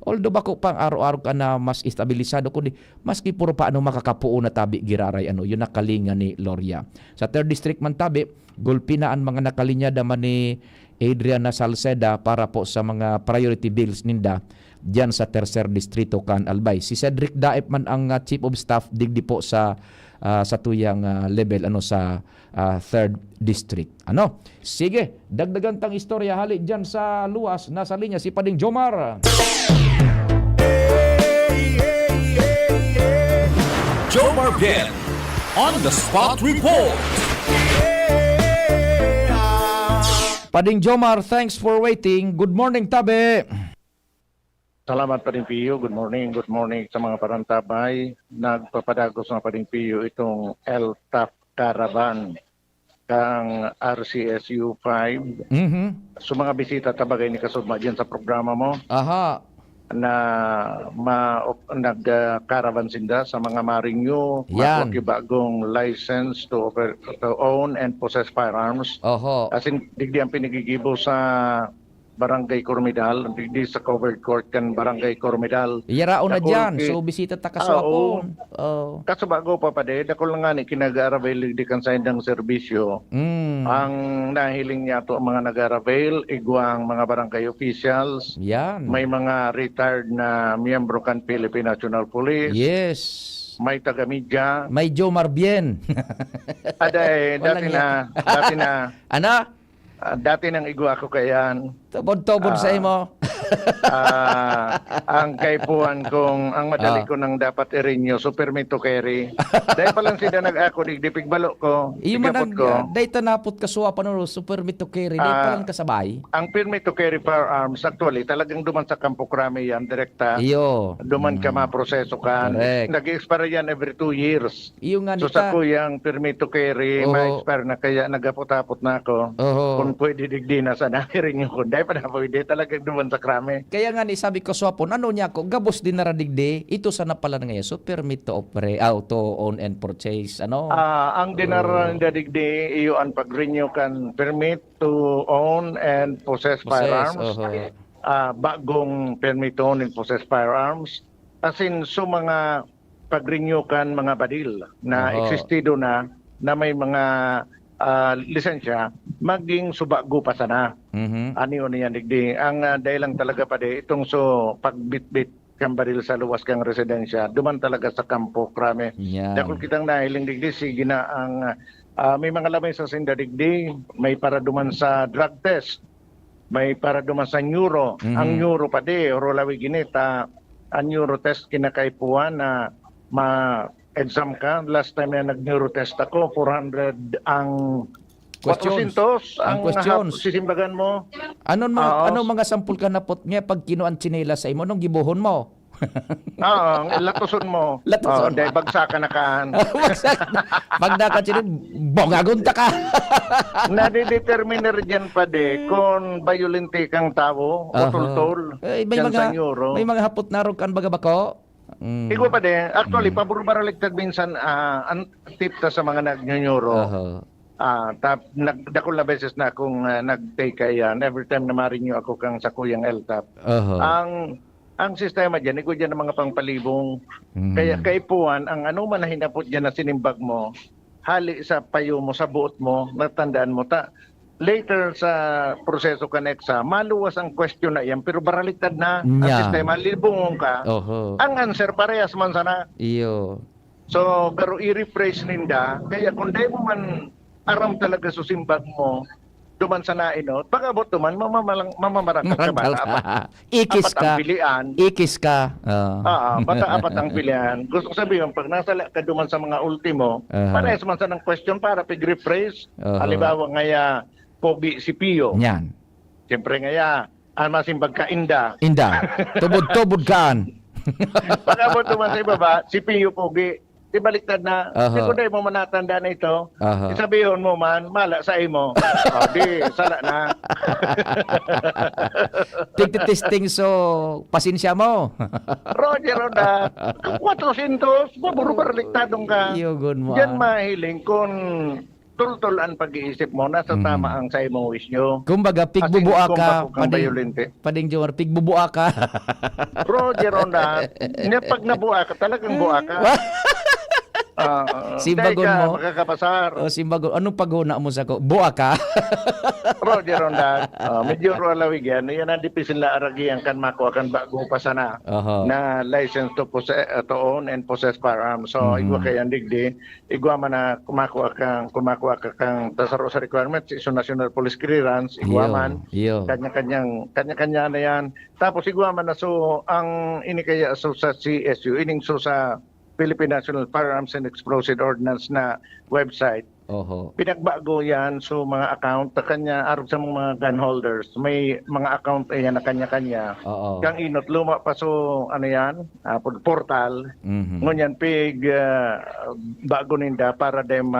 [SPEAKER 2] Although bako pang araw-araw ka na mas estabilisado, kundi maski puro pa makakapuo na Tabi giraray, yun nakalinga ni Loria. Sa 3rd District man Tabi, gulpinaan mga nakalinya daman ni Adrian Salceda para po sa mga priority bills ninda diyan sa 3rd Distrito kan Albay. Si Cedric Daep man ang Chief of Staff digdi po sa tuyang level sa 3rd District. Sige, dagdagan tang istorya hali diyan sa luwas. Nasa linya si Pading Jomar.
[SPEAKER 27] Jomar Bien on the spot report.
[SPEAKER 2] Pading Jomar, thanks for waiting. Good morning, Tabi.
[SPEAKER 14] Salamat Pading Pio. Good morning sa mga parantabay. Nagpapadagos ng Pading Pio itong LTAP Caravan kang RCSU 5. So mga bisita tabagay ni kasugma dyan sa programa mo. Na nag-caravan sinda sa mga marinyo, bagong license to own and possess firearms. As in, digdi ang pinigigibo sa Barangay Cormedal, digdi sa covered court kan Barangay Cormedal.
[SPEAKER 2] Iyarao na dyan, so bisita ta kaswapon.
[SPEAKER 14] Kaso bago pa dakol lang nga ni kinag-aravel digdi kan sa indang serbisyo. Ang nahiling niya to mga nag-aravel, igwang mga barangay officials. May mga retired na miyembro kan Philippine National Police.
[SPEAKER 2] Yes.
[SPEAKER 14] May taga-media.
[SPEAKER 2] May Jomar Bien.
[SPEAKER 14] Dati na. Dati nang igwa ko kayan.
[SPEAKER 2] Tubod-tubod sa imo.
[SPEAKER 14] Ang kaipuan kong ang madali ko nang dapat i-renew so permit to carry. Dahil pa lang sila nag-ako digdipig balo ko.
[SPEAKER 2] Iyo man
[SPEAKER 14] ko.
[SPEAKER 2] dayta napot kasuwa pa no so permit to carry day pa lang kasabay.
[SPEAKER 14] Ang permit to carry firearms actually talagang duman sa Campo Crame yan direkta.
[SPEAKER 2] Iyo.
[SPEAKER 14] Duman ka maproseso ka. Nag-expire yan every 2 years.
[SPEAKER 2] Iyo nga
[SPEAKER 14] so sa kuyang permit to carry ma-expire na kaya nagapot-apot na ako. Kung pwede digdi na sana i-renew ko. Dahil pa na pwede talagang duman sa Crame.
[SPEAKER 2] Kaya nga ni sabi ko swapon ano niya ko gabos din naradigde ito sana pala ngayon so permit to operate to own and purchase ano.
[SPEAKER 14] Ang dinaradigde iyo ang pag-renew kan permit to own and possess firearms. Bagong permit to own and possess firearms as in so mga pag-renew kan mga badil na existido na may mga lisensya maging subago pa sana. Ani niyan digdi ang dahil lang talaga pa di itong so pagbitbit kang baril sa luwas kang residensya duman talaga sa Campo Crame. Dahil kitang nahiling digdi sige na ang may mga lamay sa sinda digdi may para duman sa drug test may para duman sa neuro. Ang neuro pa di orolawi ginita ang neuro test kinakaipuan na exam ka. Last time na nag-neuro test ako, 400 ang
[SPEAKER 2] questions.
[SPEAKER 14] 400 ang
[SPEAKER 2] questions.
[SPEAKER 14] Sisimbagan mo.
[SPEAKER 2] Ano mga sampul ka napot niya pag kinuan tsinela sa imo nung gibuhon mo?
[SPEAKER 14] Latuson mo.
[SPEAKER 2] Latuson.
[SPEAKER 14] Dahil bagsakan na kaan.
[SPEAKER 2] Pag nakachinin, bongagunta ka.
[SPEAKER 14] Nadideterminer dyan pa de kung violente kang tao o tultol.
[SPEAKER 2] May mga hapot na kan baga bako.
[SPEAKER 14] Ikaw pa din. Actually, pabor baraligtad minsan ang tip ta sa mga nagnyonyoro. Dakol na beses na akong nag-take yan. Every time na ma-renew ako kang sa kuyang LTAP. Ang sistema dyan, ikaw dyan ng mga pangpalibong. Kaya kaipuan, ang ano man na hinapot dyan na sinimbag mo, hali sa payo mo, sa buot mo, natandaan mo later sa proseso ka na exam, maluwas ang question na yan, pero baraliktad na ang sistema, libungon ka, ang answer parehas man sana.
[SPEAKER 2] Iyo.
[SPEAKER 14] So, pero i-rephrase ninda, kaya kung di mo man aram talaga susimbag mo, duman sa nainot, pag-abot duman, mamamarang ka ba?
[SPEAKER 2] Ikis ka. Ikis ka.
[SPEAKER 14] Bata apat ang pilihan. Gusto ko sabihin, pag nasa ka duman sa mga ultimo, parehas man sa ng question para pag-rephrase. Halimbawa ngaya, pogi si Pio.
[SPEAKER 2] Yan.
[SPEAKER 14] Siyempre ngaya, masimbag ka Inda.
[SPEAKER 2] Tubod-tubod kaan.
[SPEAKER 14] Pag-abot naman sa ibaba, si Pio pogi. Ibaliktad na. Di ko mo manatanda na ito. Isabihin mo man, mala sa imo. Di, sala na.
[SPEAKER 2] Tigtitesting so, pasensya mo.
[SPEAKER 14] Roger, Roda. 400, paburo baliktadong ka. Diyan mahiling kung tultul ang pag-iisip mo, nasa tama ang sa imong wish nyo.
[SPEAKER 2] Kumbaga, pigbubuak ka. Pading Jomar, pigbubuak ka.
[SPEAKER 14] Roger, Ronda. Pag nabuak ka, talagang buak ka.
[SPEAKER 2] Simbagon mo.
[SPEAKER 14] Makakapasar.
[SPEAKER 2] Simbagon. Anong paghuna mo sa ko? Buak ka?
[SPEAKER 14] Roger, Ronda. Medyo rolawig yan. Yan ang dipisil na aragian kan mako akan bago pa sana na license to own and possess firearms. So, igwa kayang digdi. Igwa man na kumakuha kang tasaro sa requirements, iso National Police Clearance, igwa man. Kanya-kanya na yan. Tapos igwa man na so, ang inikaya so sa CSU, ining so sa Philippine National Firearms and Explosive Ordnance na website. Pinagbago yan so mga account kanya arog sa mga gun holders may mga account yan na kanya-kanya kang inot luma pa so ano yan portal ngunyan pig bago ninda para dem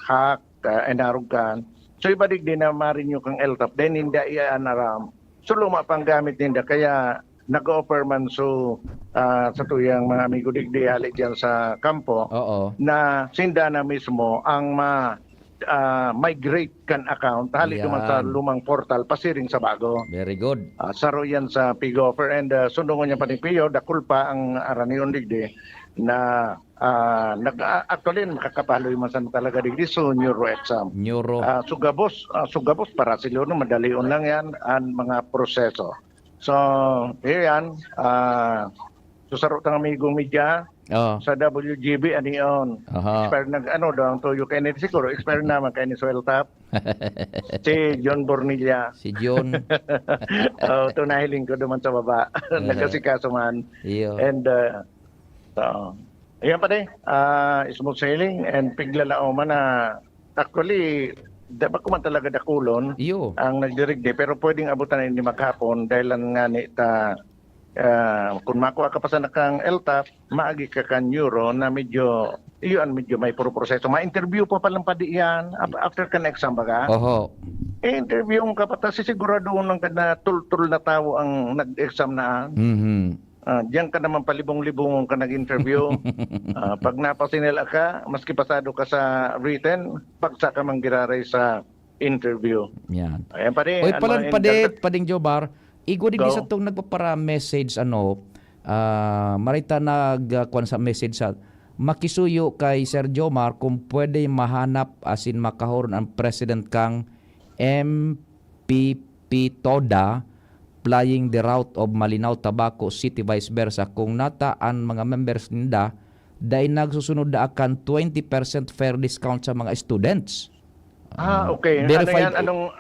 [SPEAKER 14] hack and arugan so ibadig din na ma-renew kang LTAP then ninda ianaram so luma pang gamit ninda kaya nag-offer man so sa tuyang mga amigo digdi halik yan sa kampo na sinda na mismo ang migrate kan account halik naman sa lumang portal pasiring sa bago.
[SPEAKER 2] Very good.
[SPEAKER 14] Saro yan sa pig-offer and sundungan niya pa ni Pio dakul pa ang araniyon digdi na actually makakapaloy man sa talaga digdi so neuro exam. Sugabos para sila no madalion lang yan ang mga proseso. So, yan. Susaro tang amigong media. sa WGB ani on. Expire daw ang tuyo kay ni siguro expire naman kay ni Sweltap. Si John Bornilla.
[SPEAKER 2] Si John.
[SPEAKER 14] Ito nahiling ko naman sa baba. Nagkasikaso man. And so, ayan pa din. Smooth sailing and piglalao man na actually dapat ko man talaga dakulon ang nagdirigde pero pwedeng abutan ni maghapon dahil nga ni ta kung makuha ka pa sa nakang LTAP, maagi ka kan neuro na medyo may proseso. Ma-interview pa palang pa diyan after kan exam baga. Interview ka pa ta sigurado nang na tul-tul na tao ang nag-exam na. Diyan ka naman palibong-libong ka nag-interview. Pag napasinila ka, maski pasado ka sa written, pagsa ka manggiraray sa interview.
[SPEAKER 2] Yan.
[SPEAKER 14] Ayan pa rin.
[SPEAKER 2] Oy, pading Jobar, igo din sa itong nagpapara message, marita nagkuhan sa message sa makisuyo kay Sir Jomar kung pwede mahanap asin makahoron ang President kang MPP Toda flying the route of Malinaw, Tabaco City, vice versa. Kung nataan mga members ninda, dahil nagsusunod na akan 20% fair discount sa mga students.
[SPEAKER 14] Okay.
[SPEAKER 2] Verified,
[SPEAKER 14] Anong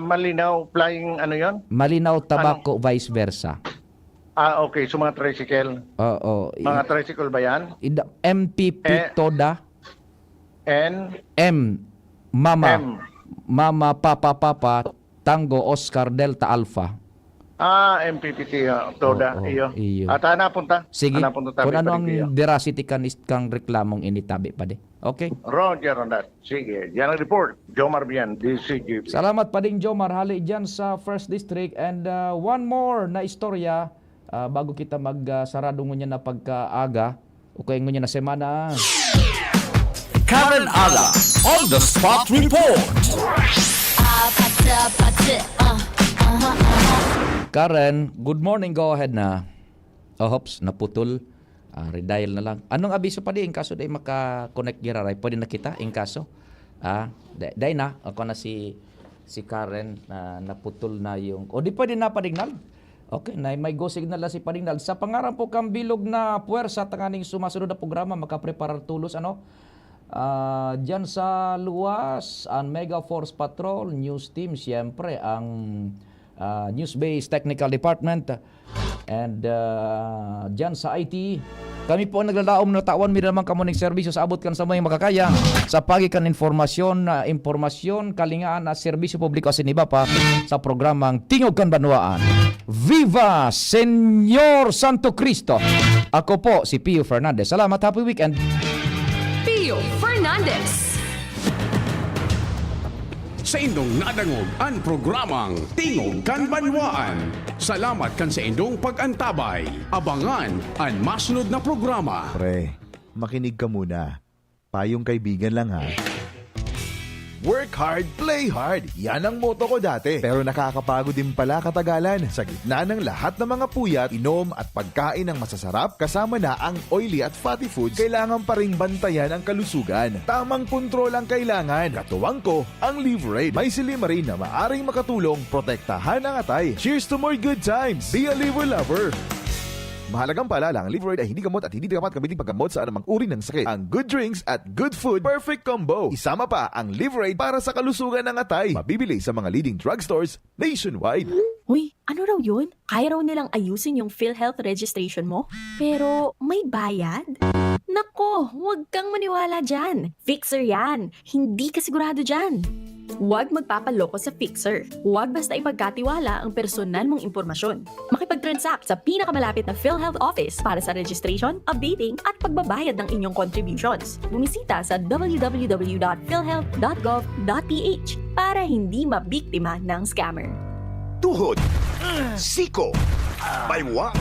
[SPEAKER 14] Malinaw flying yon?
[SPEAKER 2] Malinaw, Tabaco, vice versa.
[SPEAKER 14] Okay. So mga tricycle?
[SPEAKER 2] Oo.
[SPEAKER 14] Mga tricycle ba yan?
[SPEAKER 2] MPP Toda.
[SPEAKER 14] M.
[SPEAKER 2] Mama, Papa, Tango, Oscar, Delta, Alpha.
[SPEAKER 14] MPPT Toda. Iyo. At napunta?
[SPEAKER 2] Sige.
[SPEAKER 14] Napunta
[SPEAKER 2] Kung ano ang veracity kang reklamong initabi pa de. Okay?
[SPEAKER 14] Roger on that. Sige. Yan ang report. Jomar Bian, DCGP.
[SPEAKER 2] Salamat pa din Jomar. Hali dyan sa First District. And one more na istorya bago kita magsarado ngunya na pagkaaga. Okay ngunya na semana.
[SPEAKER 27] Karen Aga on the spot report.
[SPEAKER 2] Karen, good morning. Go ahead na. Hops, naputol. Redial na lang. Anong abiso pa di? In kaso di maka-connect giraray. Pwede na kita? In kaso? Dahil na. Ako na si Karen na naputol na yung... O di pwede na padignal? Okay, na may go signal na si padignal. Sa pangarap po kang bilog na puwersa tanganing sumasunod na programa, makapreparar tulos, dyan sa luwas, ang Mega Force Patrol, News Team, siyempre, ang News-Based Technical Department, and dyan sa IT, kami po ang naglalaom na tawan, mi naman kamuning serbisyo sa abot kan sa mga makakaya, sa pagikan informasyon, kalingaan at serbisyo publiko asin iba pa sa programang Tingog kan Banwaan. Viva Señor Santo Cristo! Ako po si Pio Fernandez. Salamat, happy weekend!
[SPEAKER 10] Pio Fernandez.
[SPEAKER 1] Sa indong nadangog ang programang Tingog kan Banwaan. Salamat kan sa indong pag-antabay. Abangan ang masunod na programa.
[SPEAKER 3] Pre, makinig ka muna. Payong kaibigan lang ha. Work hard, play hard. Yan ang motto ko dati. Pero nakakapagod din pala katagalan. Sa gitna ng lahat ng mga puyat, inom at pagkain ng masasarap, kasama na ang oily at fatty foods, kailangan pa ring bantayan ang kalusugan. Tamang kontrol ang kailangan. Katuwang ko, ang Liverade. May silimarin na maaring makatulong protektahan ang atay. Cheers to more good times. Be a liver lover. Mahalagang paalala, ang Liverade ay hindi gamot at hindi dapat gamitin paggamot sa anumang uri ng sakit. Ang good drinks at good food, perfect combo. Isama pa ang Liverade para sa kalusugan ng atay. Mabibili sa mga leading drugstores nationwide.
[SPEAKER 17] Uy, ano raw yun? Kaya raw nilang ayusin yung PhilHealth registration mo? Pero may bayad? Nako, huwag kang maniwala dyan. Fixer yan. Hindi ka sigurado dyan. Huwag magpapaloko sa Fixer. Huwag basta ipagkatiwala ang personal mong impormasyon. Makipag-transact sa pinakamalapit na PhilHealth office para sa registration, updating at pagbabayad ng inyong contributions. Bumisita sa www.philhealth.gov.ph para hindi mabiktima ng scammer.
[SPEAKER 3] Tuhod, siko, baywa,